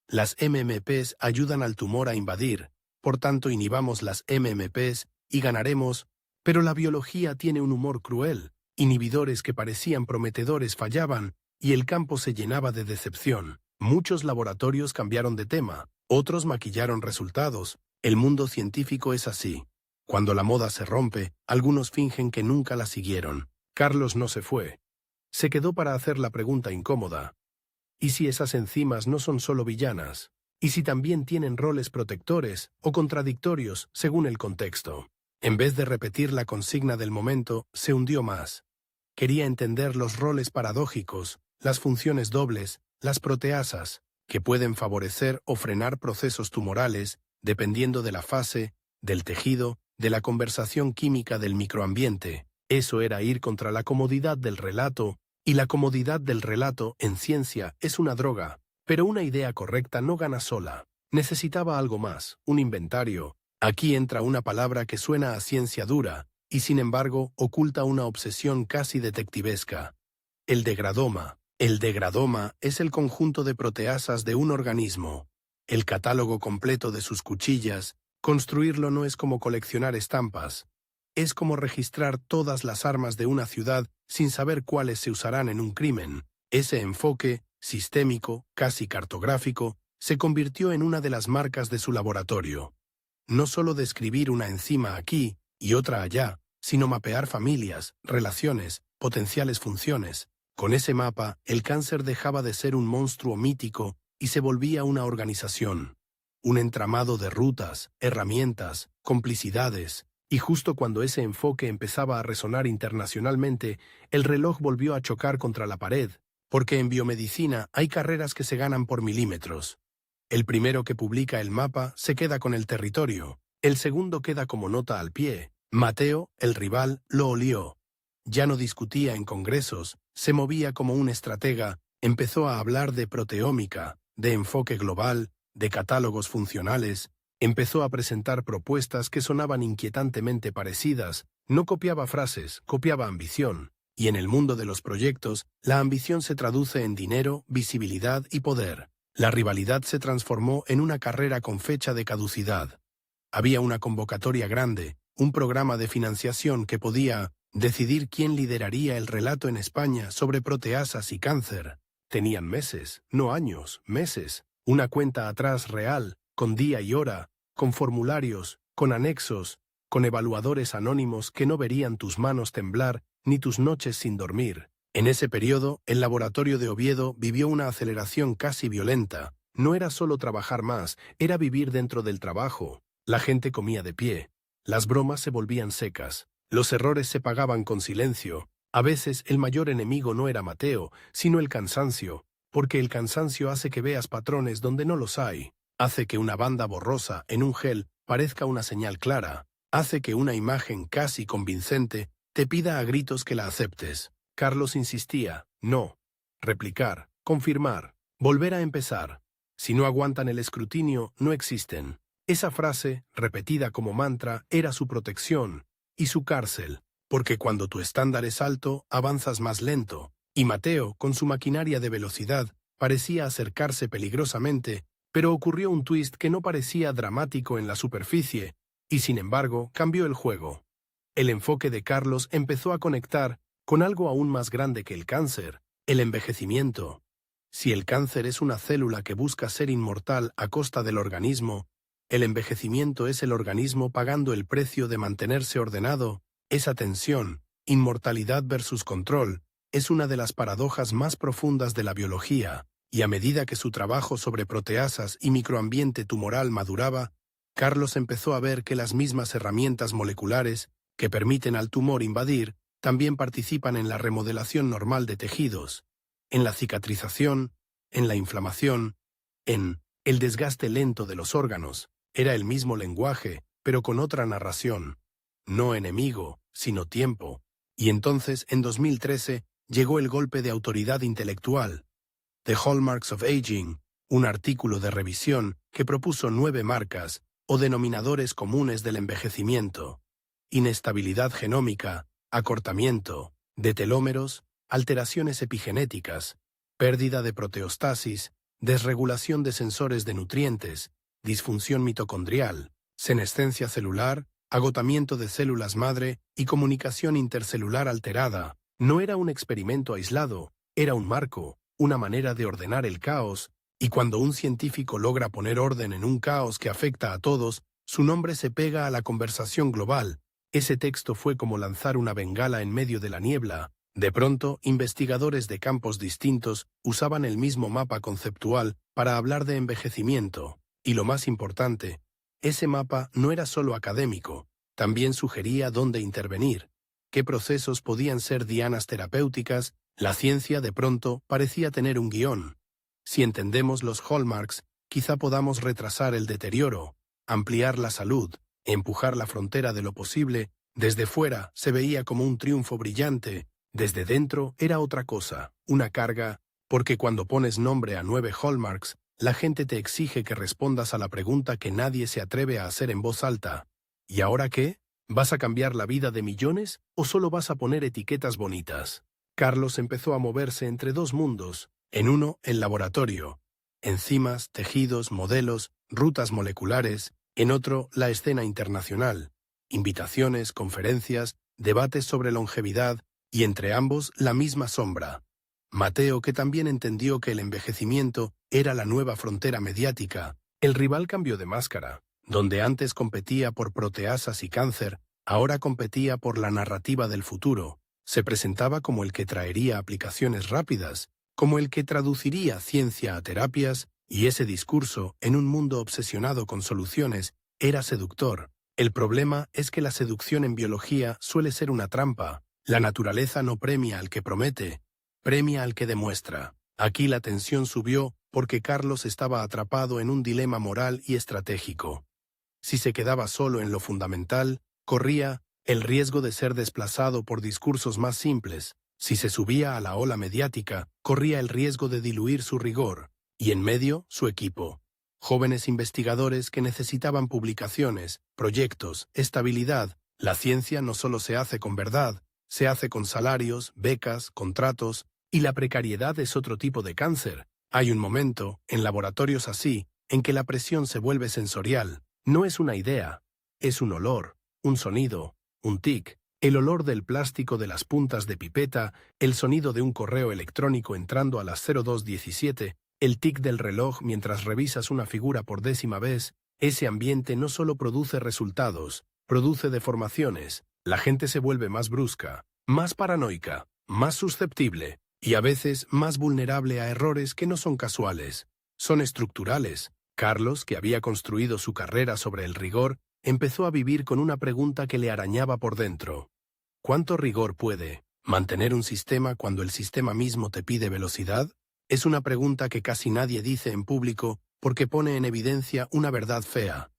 Las MMPs ayudan al tumor a invadir, por tanto inhibamos las MMPs y ganaremos, pero la biología tiene un humor cruel. Inhibidores que parecían prometedores fallaban y el campo se llenaba de decepción. Muchos laboratorios cambiaron de tema, otros maquillaron resultados. El mundo científico es así. Cuando la moda se rompe, algunos fingen que nunca la siguieron. Carlos no se fue. Se quedó para hacer la pregunta incómoda. ¿Y si esas enzimas no son solo villanas? ¿Y si también tienen roles protectores o contradictorios según el contexto? En vez de repetir la consigna del momento, se hundió más. Quería entender los roles paradójicos, las funciones dobles, las proteasas, que pueden favorecer o frenar procesos tumorales, dependiendo de la fase, del tejido, de la conversación química del microambiente. Eso era ir contra la comodidad del relato, y la comodidad del relato, en ciencia, es una droga. Pero una idea correcta no gana sola. Necesitaba algo más, un inventario. Aquí entra una palabra que suena a ciencia dura, y sin embargo oculta una obsesión casi detectivesca. El degradoma. El degradoma es el conjunto de proteasas de un organismo. El catálogo completo de sus cuchillas. Construirlo no es como coleccionar estampas. Es como registrar todas las armas de una ciudad sin saber cuáles se usarán en un crimen. Ese enfoque, sistémico, casi cartográfico, se convirtió en una de las marcas de su laboratorio. No solo describir una enzima aquí y otra allá, sino mapear familias, relaciones, potenciales funciones. Con ese mapa, el cáncer dejaba de ser un monstruo mítico y se volvía una organización. Un entramado de rutas, herramientas, complicidades. Y justo cuando ese enfoque empezaba a resonar internacionalmente, el reloj volvió a chocar contra la pared, porque en biomedicina hay carreras que se ganan por milímetros. El primero que publica el mapa se queda con el territorio, el segundo queda como nota al pie. Mateo, el rival, lo olió. Ya no discutía en congresos, se movía como un estratega, empezó a hablar de proteómica, de enfoque global, de catálogos funcionales, empezó a presentar propuestas que sonaban inquietantemente parecidas, no copiaba frases, copiaba ambición, y en el mundo de los proyectos, la ambición se traduce en dinero, visibilidad y poder. La rivalidad se transformó en una carrera con fecha de caducidad. Había una convocatoria grande, un programa de financiación que podía decidir quién lideraría el relato en España sobre proteasas y cáncer. Tenían meses, no años, meses. Una cuenta atrás real, con día y hora, con formularios, con anexos, con evaluadores anónimos que no verían tus manos temblar ni tus noches sin dormir. En ese periodo, el laboratorio de Oviedo vivió una aceleración casi violenta. No era solo trabajar más, era vivir dentro del trabajo. La gente comía de pie. Las bromas se volvían secas. Los errores se pagaban con silencio. A veces el mayor enemigo no era Mateo, sino el cansancio, porque el cansancio hace que veas patrones donde no los hay. Hace que una banda borrosa en un gel parezca una señal clara. Hace que una imagen casi convincente te pida a gritos que la aceptes. Carlos insistía, no, replicar, confirmar, volver a empezar. Si no aguantan el escrutinio, no existen. Esa frase, repetida como mantra, era su protección y su cárcel, porque cuando tu estándar es alto, avanzas más lento. Y Mateo, con su maquinaria de velocidad, parecía acercarse peligrosamente, pero ocurrió un twist que no parecía dramático en la superficie, Y sin embargo, cambió el juego. El enfoque de Carlos empezó a conectar con algo aún más grande que el cáncer, el envejecimiento. Si el cáncer es una célula que busca ser inmortal a costa del organismo, el envejecimiento es el organismo pagando el precio de mantenerse ordenado. Esa tensión, inmortalidad versus control, es una de las paradojas más profundas de la biología, y a medida que su trabajo sobre proteasas y microambiente tumoral maduraba, Carlos empezó a ver que las mismas herramientas moleculares que permiten al tumor invadir también participan en la remodelación normal de tejidos, en la cicatrización, en la inflamación, en el desgaste lento de los órganos. Era el mismo lenguaje, pero con otra narración. No enemigo, sino tiempo. Y entonces, en 2013, llegó el golpe de autoridad intelectual. The Hallmarks of Aging, un artículo de revisión que propuso 9 marcas o denominadores comunes del envejecimiento: inestabilidad genómica, acortamiento de telómeros, alteraciones epigenéticas, pérdida de proteostasis, desregulación de sensores de nutrientes, disfunción mitocondrial, senescencia celular, agotamiento de células madre y comunicación intercelular alterada. No era un experimento aislado, era un marco, una manera de ordenar el caos, y cuando un científico logra poner orden en un caos que afecta a todos, su nombre se pega a la conversación global. Ese texto fue como lanzar una bengala en medio de la niebla. De pronto, investigadores de campos distintos usaban el mismo mapa conceptual para hablar de envejecimiento. Y lo más importante, ese mapa no era solo académico, también sugería dónde intervenir, qué procesos podían ser dianas terapéuticas. La ciencia, de pronto, parecía tener un guión. Si entendemos los hallmarks, quizá podamos retrasar el deterioro, ampliar la salud, empujar la frontera de lo posible. Desde fuera se veía como un triunfo brillante, desde dentro era otra cosa, una carga, porque cuando pones nombre a 9 hallmarks, la gente te exige que respondas a la pregunta que nadie se atreve a hacer en voz alta. ¿Y ahora qué? ¿Vas a cambiar la vida de millones o solo vas a poner etiquetas bonitas? Carlos empezó a moverse entre 2 mundos. En uno, el laboratorio. Enzimas, tejidos, modelos, rutas moleculares. En otro, la escena internacional. Invitaciones, conferencias, debates sobre longevidad, y entre ambos la misma sombra. Mateo, que también entendió que el envejecimiento era la nueva frontera mediática. El rival cambió de máscara. Donde antes competía por proteasas y cáncer, ahora competía por la narrativa del futuro. Se presentaba como el que traería aplicaciones rápidas, como el que traduciría ciencia a terapias, y ese discurso, en un mundo obsesionado con soluciones, era seductor. El problema es que la seducción en biología suele ser una trampa. La naturaleza no premia al que promete, premia al que demuestra. Aquí la tensión subió porque Carlos estaba atrapado en un dilema moral y estratégico. Si se quedaba solo en lo fundamental, corría el riesgo de ser desplazado por discursos más simples. Si se subía a la ola mediática, corría el riesgo de diluir su rigor. Y en medio, su equipo. Jóvenes investigadores que necesitaban publicaciones, proyectos, estabilidad. La ciencia no solo se hace con verdad, se hace con salarios, becas, contratos, y la precariedad es otro tipo de cáncer. Hay un momento, en laboratorios así, en que la presión se vuelve sensorial. No es una idea, es un olor, un sonido, un tic, el olor del plástico de las puntas de pipeta, el sonido de un correo electrónico entrando a las 02:17, el tic del reloj mientras revisas una figura por 10ª vez. Ese ambiente no solo produce resultados, produce deformaciones. La gente se vuelve más brusca, más paranoica, más susceptible, y a veces más vulnerable a errores que no son casuales, son estructurales. Carlos, que había construido su carrera sobre el rigor, empezó a vivir con una pregunta que le arañaba por dentro. ¿Cuánto rigor puede mantener un sistema cuando el sistema mismo te pide velocidad? Es una pregunta que casi nadie dice en público porque pone en evidencia una verdad fea.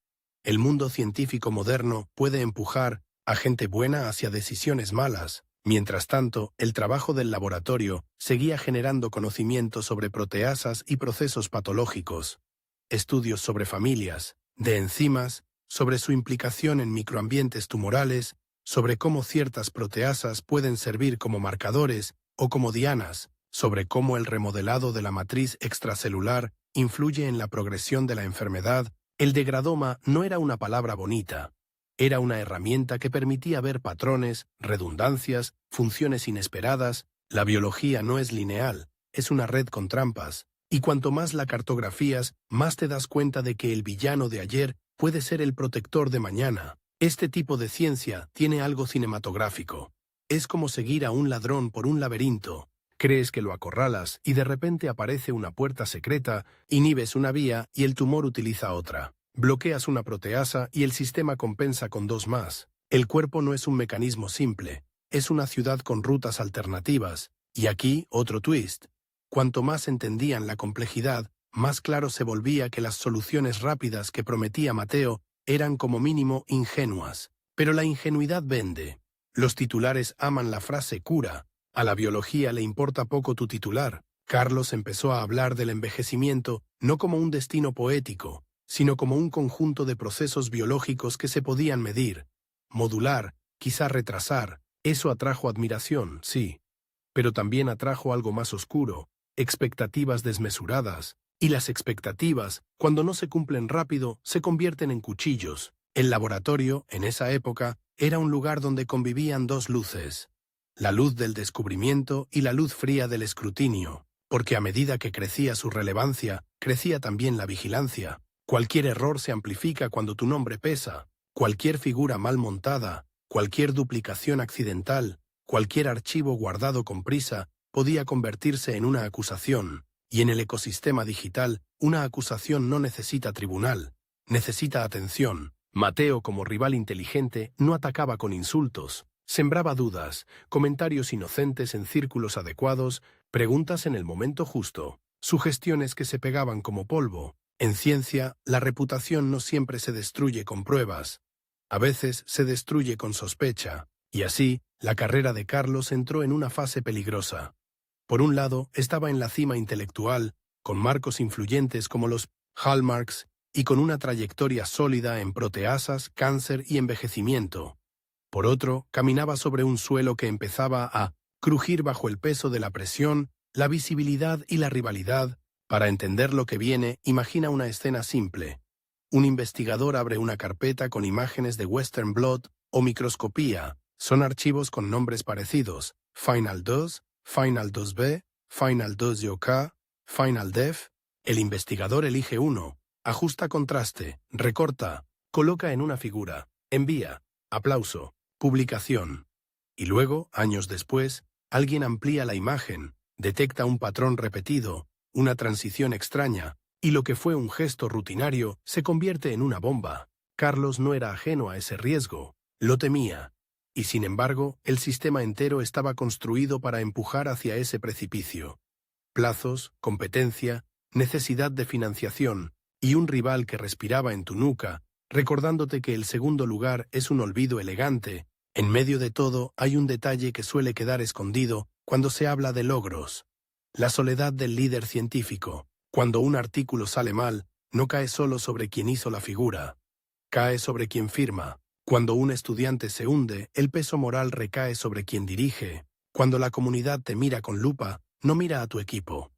El mundo científico moderno puede empujar a gente buena hacia decisiones malas. Mientras tanto, el trabajo del laboratorio seguía generando conocimiento sobre proteasas y procesos patológicos. Estudios sobre familias, de enzimas, sobre su implicación en microambientes tumorales, sobre cómo ciertas proteasas pueden servir como marcadores o como dianas, sobre cómo el remodelado de la matriz extracelular influye en la progresión de la enfermedad. El degradoma no era una palabra bonita. Era una herramienta que permitía ver patrones, redundancias, funciones inesperadas. La biología no es lineal, es una red con trampas, y cuanto más la cartografías, más te das cuenta de que el villano de ayer puede ser el protector de mañana. Este tipo de ciencia tiene algo cinematográfico. Es como seguir a un ladrón por un laberinto. Crees que lo acorralas y de repente aparece una puerta secreta, inhibes una vía y el tumor utiliza otra. Bloqueas una proteasa y el sistema compensa con dos más. El cuerpo no es un mecanismo simple, es una ciudad con rutas alternativas. Y aquí otro twist. Cuanto más entendían la complejidad, más claro se volvía que las soluciones rápidas que prometía Mateo eran como mínimo ingenuas. Pero la ingenuidad vende. Los titulares aman la frase cura. A la biología le importa poco tu titular. Carlos empezó a hablar del envejecimiento no como un destino poético, sino como un conjunto de procesos biológicos que se podían medir, modular, quizá retrasar. Eso atrajo admiración, sí, pero también atrajo algo más oscuro, expectativas desmesuradas, y las expectativas, cuando no se cumplen rápido, se convierten en cuchillos. El laboratorio, en esa época, era un lugar donde convivían dos luces, la luz del descubrimiento y la luz fría del escrutinio, porque a medida que crecía su relevancia, crecía también la vigilancia. Cualquier error se amplifica cuando tu nombre pesa, cualquier figura mal montada, cualquier duplicación accidental, cualquier archivo guardado con prisa podía convertirse en una acusación, y en el ecosistema digital, una acusación no necesita tribunal, necesita atención. Mateo, como rival inteligente, no atacaba con insultos, sembraba dudas, comentarios inocentes en círculos adecuados, preguntas en el momento justo, sugestiones que se pegaban como polvo. En ciencia, la reputación no siempre se destruye con pruebas. A veces se destruye con sospecha, y así, la carrera de Carlos entró en una fase peligrosa. Por un lado, estaba en la cima intelectual, con marcos influyentes como los Hallmarks y con una trayectoria sólida en proteasas, cáncer y envejecimiento. Por otro, caminaba sobre un suelo que empezaba a crujir bajo el peso de la presión, la visibilidad y la rivalidad. Para entender lo que viene, imagina una escena simple. Un investigador abre una carpeta con imágenes de Western blot o microscopía. Son archivos con nombres parecidos: Final 2, Final 2B, Final 2OK, Final Def. El investigador elige uno, ajusta contraste, recorta, coloca en una figura, envía, aplauso, publicación. Y luego, años después, alguien amplía la imagen, detecta un patrón repetido, una transición extraña, y lo que fue un gesto rutinario se convierte en una bomba. Carlos no era ajeno a ese riesgo, lo temía, y sin embargo, el sistema entero estaba construido para empujar hacia ese precipicio. Plazos, competencia, necesidad de financiación, y un rival que respiraba en tu nuca, recordándote que el segundo lugar es un olvido elegante. En medio de todo hay un detalle que suele quedar escondido cuando se habla de logros. La soledad del líder científico. Cuando un artículo sale mal, no cae solo sobre quien hizo la figura. Cae sobre quien firma. Cuando un estudiante se hunde, el peso moral recae sobre quien dirige. Cuando la comunidad te mira con lupa, no mira a tu equipo.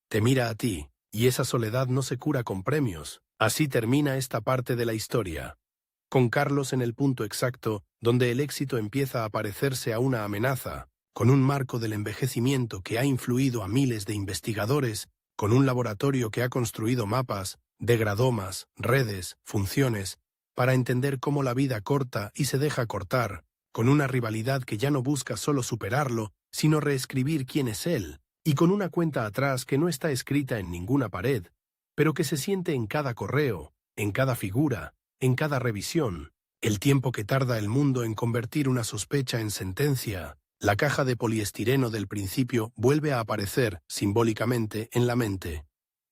Te mira a ti, y esa soledad no se cura con premios. Así termina esta parte de la historia. Con Carlos en el punto exacto, donde el éxito empieza a parecerse a una amenaza, con un marco del envejecimiento que ha influido a miles de investigadores, con un laboratorio que ha construido mapas, degradomas, redes, funciones, para entender cómo la vida corta y se deja cortar, con una rivalidad que ya no busca solo superarlo, sino reescribir quién es él, y con una cuenta atrás que no está escrita en ninguna pared, pero que se siente en cada correo, en cada figura, en cada revisión, el tiempo que tarda el mundo en convertir una sospecha en sentencia. La caja de poliestireno del principio vuelve a aparecer, simbólicamente, en la mente.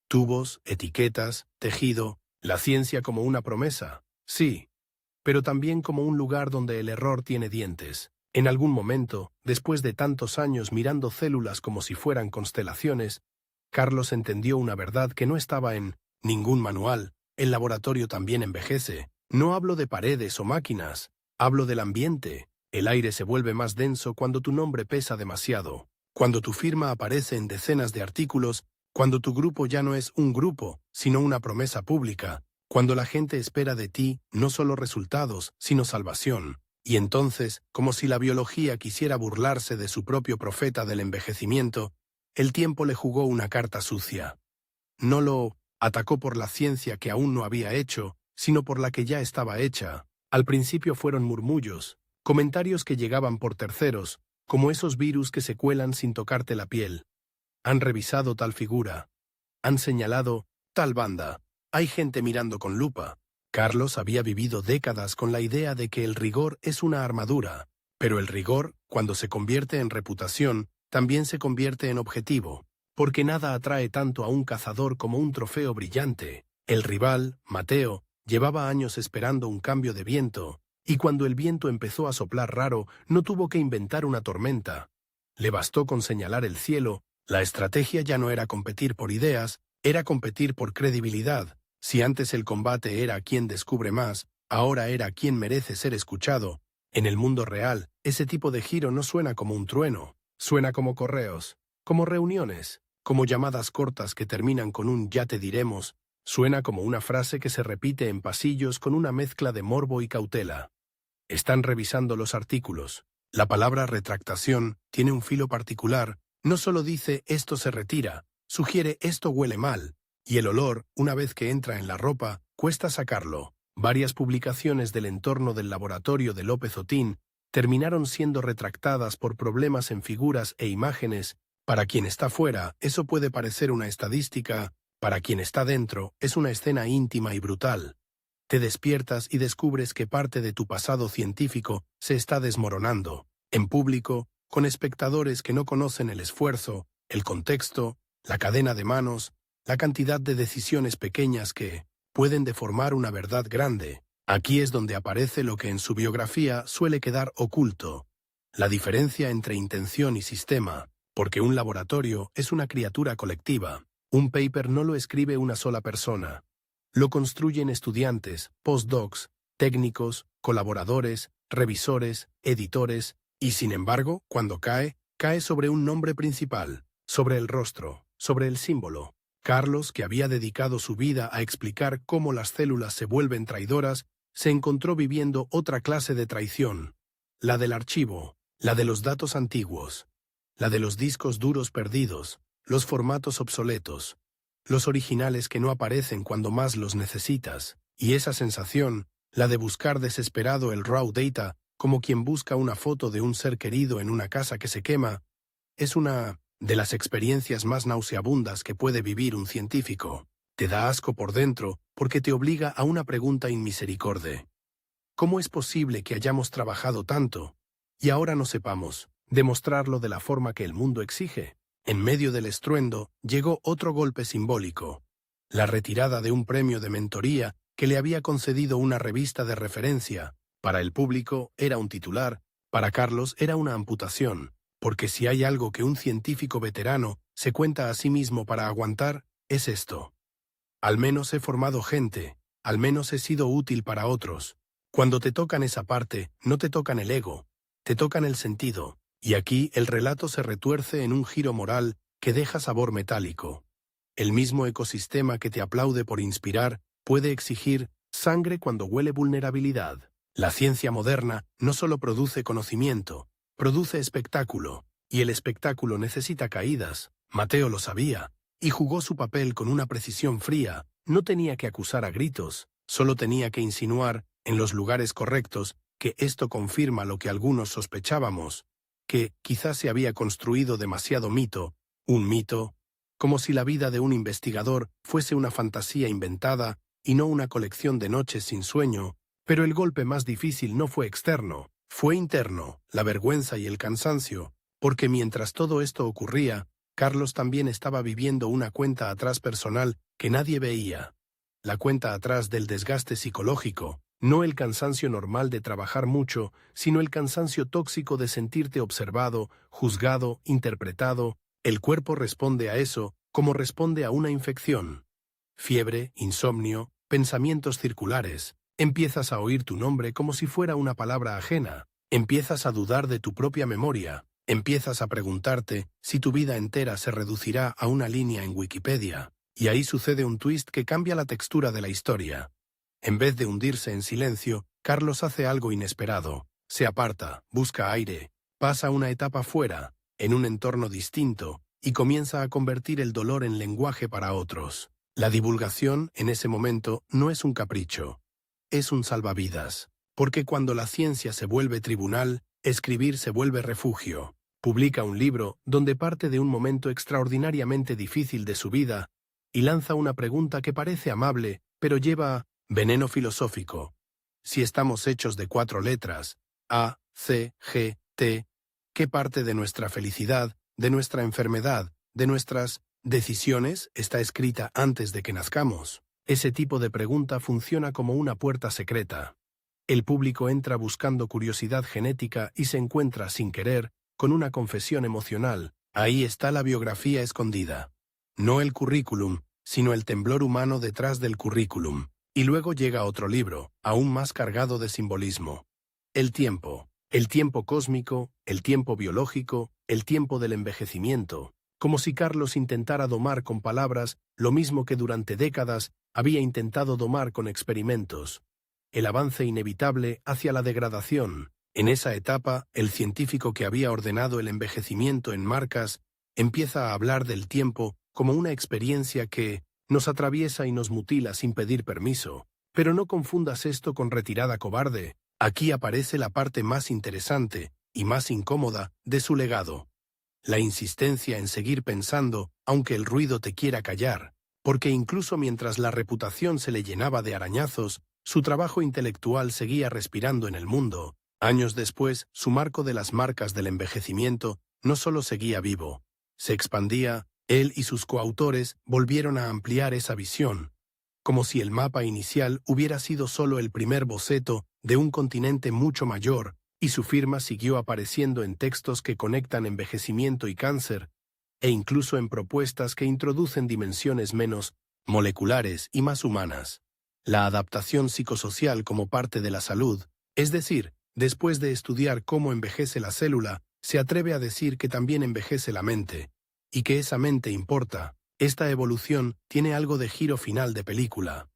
Tubos, etiquetas, tejido, la ciencia como una promesa, sí, pero también como un lugar donde el error tiene dientes. En algún momento, después de tantos años mirando células como si fueran constelaciones, Carlos entendió una verdad que no estaba en ningún manual. El laboratorio también envejece. No hablo de paredes o máquinas, hablo del ambiente. El aire se vuelve más denso cuando tu nombre pesa demasiado, cuando tu firma aparece en decenas de artículos, cuando tu grupo ya no es un grupo, sino una promesa pública. Cuando la gente espera de ti no solo resultados, sino salvación. Y entonces, como si la biología quisiera burlarse de su propio profeta del envejecimiento, el tiempo le jugó una carta sucia. No lo atacó por la ciencia que aún no había hecho, sino por la que ya estaba hecha. Al principio fueron murmullos, comentarios que llegaban por terceros, como esos virus que se cuelan sin tocarte la piel. Han revisado tal figura. Han señalado tal banda. Hay gente mirando con lupa. Carlos había vivido décadas con la idea de que el rigor es una armadura, pero el rigor, cuando se convierte en reputación, también se convierte en objetivo, porque nada atrae tanto a un cazador como un trofeo brillante. El rival, Mateo, llevaba años esperando un cambio de viento, y cuando el viento empezó a soplar raro, no tuvo que inventar una tormenta. Le bastó con señalar el cielo. La estrategia ya no era competir por ideas, era competir por credibilidad. Si antes el combate era quien descubre más, ahora era quien merece ser escuchado. En el mundo real, ese tipo de giro no suena como un trueno, suena como correos, como reuniones, como llamadas cortas que terminan con un ya te diremos, suena como una frase que se repite en pasillos con una mezcla de morbo y cautela. Están revisando los artículos. La palabra retractación tiene un filo particular, no solo dice esto se retira, sugiere esto huele mal. Y el olor, una vez que entra en la ropa, cuesta sacarlo. Varias publicaciones del entorno del laboratorio de López Otín terminaron siendo retractadas por problemas en figuras e imágenes. Para quien está fuera, eso puede parecer una estadística. Para quien está dentro, es una escena íntima y brutal. Te despiertas y descubres que parte de tu pasado científico se está desmoronando. En público, con espectadores que no conocen el esfuerzo, el contexto, la cadena de manos, la cantidad de decisiones pequeñas que pueden deformar una verdad grande. Aquí es donde aparece lo que en su biografía suele quedar oculto, la diferencia entre intención y sistema, porque un laboratorio es una criatura colectiva. Un paper no lo escribe una sola persona. Lo construyen estudiantes, postdocs, técnicos, colaboradores, revisores, editores, y sin embargo, cuando cae sobre un nombre principal, sobre el rostro, sobre el símbolo. Carlos, que había dedicado su vida a explicar cómo las células se vuelven traidoras, se encontró viviendo otra clase de traición, la del archivo, la de los datos antiguos, la de los discos duros perdidos, los formatos obsoletos, los originales que no aparecen cuando más los necesitas, y esa sensación, la de buscar desesperado el raw data, como quien busca una foto de un ser querido en una casa que se quema, es una de las experiencias más nauseabundas que puede vivir un científico. Te da asco por dentro porque te obliga a una pregunta inmisericorde. ¿Cómo es posible que hayamos trabajado tanto y ahora no sepamos demostrarlo de la forma que el mundo exige? En medio del estruendo llegó otro golpe simbólico, la retirada de un premio de mentoría que le había concedido una revista de referencia. Para el público era un titular, para Carlos era una amputación. Porque si hay algo que un científico veterano se cuenta a sí mismo para aguantar, es esto. Al menos he formado gente, al menos he sido útil para otros. Cuando te tocan esa parte, no te tocan el ego, te tocan el sentido. Y aquí el relato se retuerce en un giro moral que deja sabor metálico. El mismo ecosistema que te aplaude por inspirar puede exigir sangre cuando huele vulnerabilidad. La ciencia moderna no solo produce conocimiento, produce espectáculo, y el espectáculo necesita caídas. Mateo lo sabía, y jugó su papel con una precisión fría. No tenía que acusar a gritos, solo tenía que insinuar, en los lugares correctos, que esto confirma lo que algunos sospechábamos, que quizás se había construido demasiado mito, un mito, como si la vida de un investigador fuese una fantasía inventada y no una colección de noches sin sueño. Pero el golpe más difícil no fue externo. Fue interno, la vergüenza y el cansancio, porque mientras todo esto ocurría, Carlos también estaba viviendo una cuenta atrás personal que nadie veía. La cuenta atrás del desgaste psicológico, no el cansancio normal de trabajar mucho, sino el cansancio tóxico de sentirte observado, juzgado, interpretado. El cuerpo responde a eso como responde a una infección. Fiebre, insomnio, pensamientos circulares. Empiezas a oír tu nombre como si fuera una palabra ajena. Empiezas a dudar de tu propia memoria. Empiezas a preguntarte si tu vida entera se reducirá a una línea en Wikipedia. Y ahí sucede un twist que cambia la textura de la historia. En vez de hundirse en silencio, Carlos hace algo inesperado. Se aparta, busca aire, pasa una etapa fuera, en un entorno distinto, y comienza a convertir el dolor en lenguaje para otros. La divulgación, en ese momento, no es un capricho. Es un salvavidas. Porque cuando la ciencia se vuelve tribunal, escribir se vuelve refugio. Publica un libro donde parte de un momento extraordinariamente difícil de su vida y lanza una pregunta que parece amable, pero lleva veneno filosófico. Si estamos hechos de 4 letras, A, C, G, T, ¿qué parte de nuestra felicidad, de nuestra enfermedad, de nuestras decisiones está escrita antes de que nazcamos? Ese tipo de pregunta funciona como una puerta secreta. El público entra buscando curiosidad genética y se encuentra, sin querer, con una confesión emocional. Ahí está la biografía escondida. No el currículum, sino el temblor humano detrás del currículum. Y luego llega otro libro, aún más cargado de simbolismo. El tiempo cósmico, el tiempo biológico, el tiempo del envejecimiento, como si Carlos intentara domar con palabras lo mismo que durante décadas había intentado domar con experimentos. El avance inevitable hacia la degradación. En esa etapa, el científico que había ordenado el envejecimiento en marcas empieza a hablar del tiempo como una experiencia que nos atraviesa y nos mutila sin pedir permiso. Pero no confundas esto con retirada cobarde. Aquí aparece la parte más interesante y más incómoda de su legado. La insistencia en seguir pensando, aunque el ruido te quiera callar, porque incluso mientras la reputación se le llenaba de arañazos, su trabajo intelectual seguía respirando en el mundo. Años después, su marco de las marcas del envejecimiento no solo seguía vivo, se expandía. Él y sus coautores volvieron a ampliar esa visión, como si el mapa inicial hubiera sido solo el primer boceto de un continente mucho mayor, y su firma siguió apareciendo en textos que conectan envejecimiento y cáncer, e incluso en propuestas que introducen dimensiones menos moleculares y más humanas. La adaptación psicosocial como parte de la salud, es decir, después de estudiar cómo envejece la célula, se atreve a decir que también envejece la mente, y que esa mente importa. Esta evolución tiene algo de giro final de película.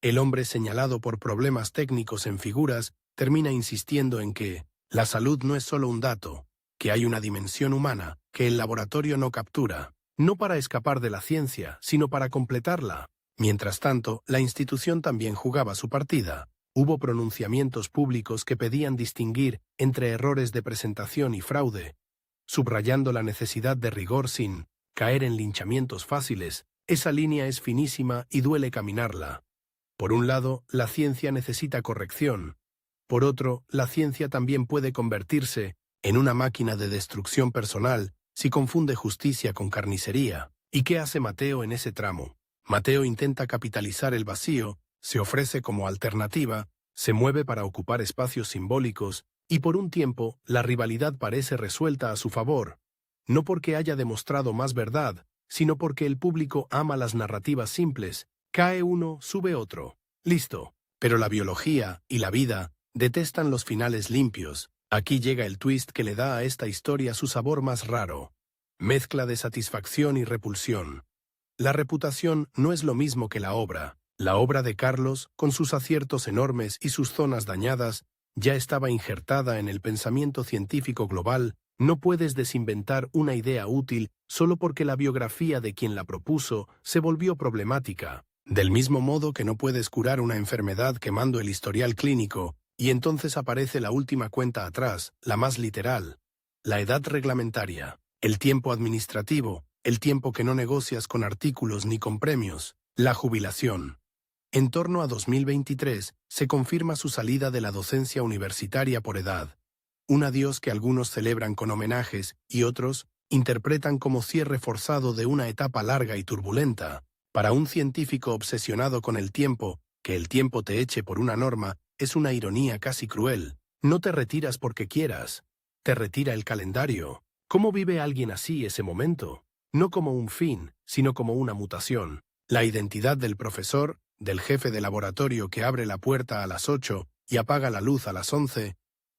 El hombre señalado por problemas técnicos en figuras termina insistiendo en que la salud no es solo un dato, que hay una dimensión humana que el laboratorio no captura, no para escapar de la ciencia, sino para completarla. Mientras tanto, la institución también jugaba su partida. Hubo pronunciamientos públicos que pedían distinguir entre errores de presentación y fraude, subrayando la necesidad de rigor sin caer en linchamientos fáciles. Esa línea es finísima y duele caminarla. Por un lado, la ciencia necesita corrección. Por otro, la ciencia también puede convertirse en una máquina de destrucción personal si confunde justicia con carnicería. ¿Y qué hace Mateo en ese tramo? Mateo intenta capitalizar el vacío, se ofrece como alternativa, se mueve para ocupar espacios simbólicos, y por un tiempo la rivalidad parece resuelta a su favor, no porque haya demostrado más verdad, sino porque el público ama las narrativas simples. Cae uno, sube otro. Listo. Pero la biología y la vida detestan los finales limpios. Aquí llega el twist que le da a esta historia su sabor más raro. Mezcla de satisfacción y repulsión. La reputación no es lo mismo que la obra. La obra de Carlos, con sus aciertos enormes y sus zonas dañadas, ya estaba injertada en el pensamiento científico global. No puedes desinventar una idea útil solo porque la biografía de quien la propuso se volvió problemática. Del mismo modo que no puedes curar una enfermedad quemando el historial clínico, y entonces aparece la última cuenta atrás, la más literal. La edad reglamentaria, el tiempo administrativo, el tiempo que no negocias con artículos ni con premios, la jubilación. En torno a 2023 se confirma su salida de la docencia universitaria por edad. Un adiós que algunos celebran con homenajes y otros interpretan como cierre forzado de una etapa larga y turbulenta. Para un científico obsesionado con el tiempo, que el tiempo te eche por una norma es una ironía casi cruel. No te retiras porque quieras, te retira el calendario. ¿Cómo vive alguien así ese momento? No como un fin, sino como una mutación. La identidad del profesor, del jefe de laboratorio que abre la puerta a las 8 y apaga la luz a las 11,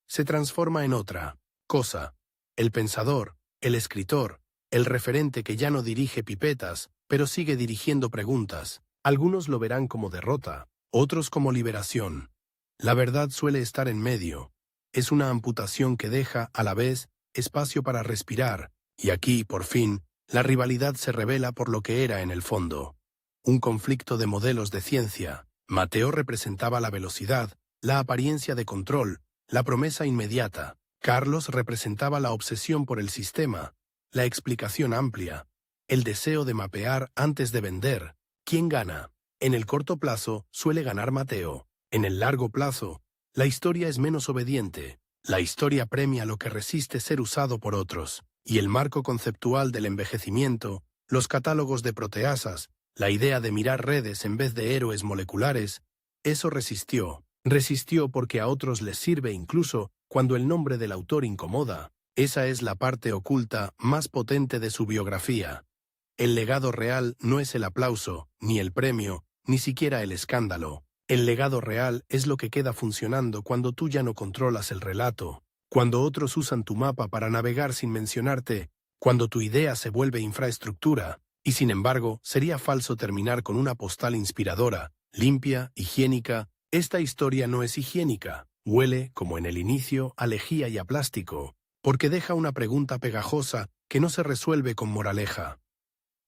se transforma en otra cosa. El pensador, el escritor, el referente que ya no dirige pipetas, pero sigue dirigiendo preguntas. Algunos lo verán como derrota, otros como liberación. La verdad suele estar en medio. Es una amputación que deja, a la vez, espacio para respirar, y aquí, por fin, la rivalidad se revela por lo que era en el fondo. Un conflicto de modelos de ciencia. Mateo representaba la velocidad, la apariencia de control, la promesa inmediata. Carlos representaba la obsesión por el sistema, la explicación amplia, el deseo de mapear antes de vender. ¿Quién gana? En el corto plazo suele ganar Mateo. En el largo plazo, la historia es menos obediente. La historia premia lo que resiste ser usado por otros. Y el marco conceptual del envejecimiento, los catálogos de proteasas, la idea de mirar redes en vez de héroes moleculares, eso resistió. Resistió porque a otros les sirve incluso cuando el nombre del autor incomoda. Esa es la parte oculta más potente de su biografía. El legado real no es el aplauso, ni el premio, ni siquiera el escándalo. El legado real es lo que queda funcionando cuando tú ya no controlas el relato, cuando otros usan tu mapa para navegar sin mencionarte, cuando tu idea se vuelve infraestructura, y sin embargo sería falso terminar con una postal inspiradora, limpia, higiénica. Esta historia no es higiénica, huele, como en el inicio, a lejía y a plástico, porque deja una pregunta pegajosa que no se resuelve con moraleja.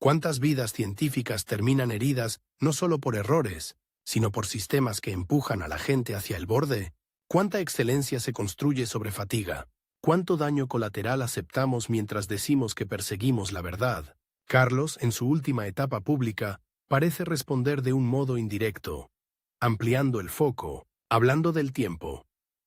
¿Cuántas vidas científicas terminan heridas no solo por errores, sino por sistemas que empujan a la gente hacia el borde? ¿Cuánta excelencia se construye sobre fatiga? ¿Cuánto daño colateral aceptamos mientras decimos que perseguimos la verdad? Carlos, en su última etapa pública, parece responder de un modo indirecto, ampliando el foco, hablando del tiempo,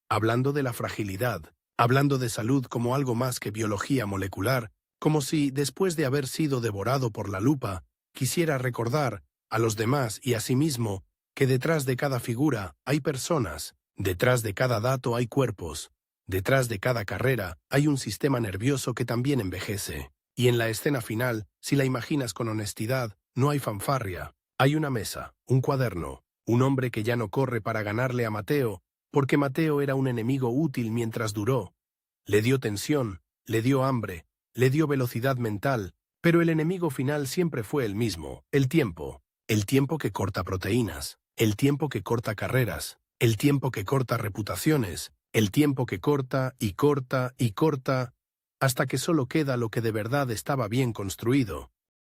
hablando de la fragilidad, hablando de salud como algo más que biología molecular, como si, después de haber sido devorado por la lupa, quisiera recordar, a los demás y a sí mismo, que detrás de cada figura hay personas, detrás de cada dato hay cuerpos, detrás de cada carrera hay un sistema nervioso que también envejece. Y en la escena final, si la imaginas con honestidad, no hay fanfarria, hay una mesa, un cuaderno, un hombre que ya no corre para ganarle a Mateo, porque Mateo era un enemigo útil mientras duró. Le dio tensión, le dio hambre, le dio velocidad mental, pero el enemigo final siempre fue el mismo, el tiempo que corta proteínas, el tiempo que corta carreras, el tiempo que corta reputaciones, el tiempo que corta y corta y corta, hasta que solo queda lo que de verdad estaba bien construido.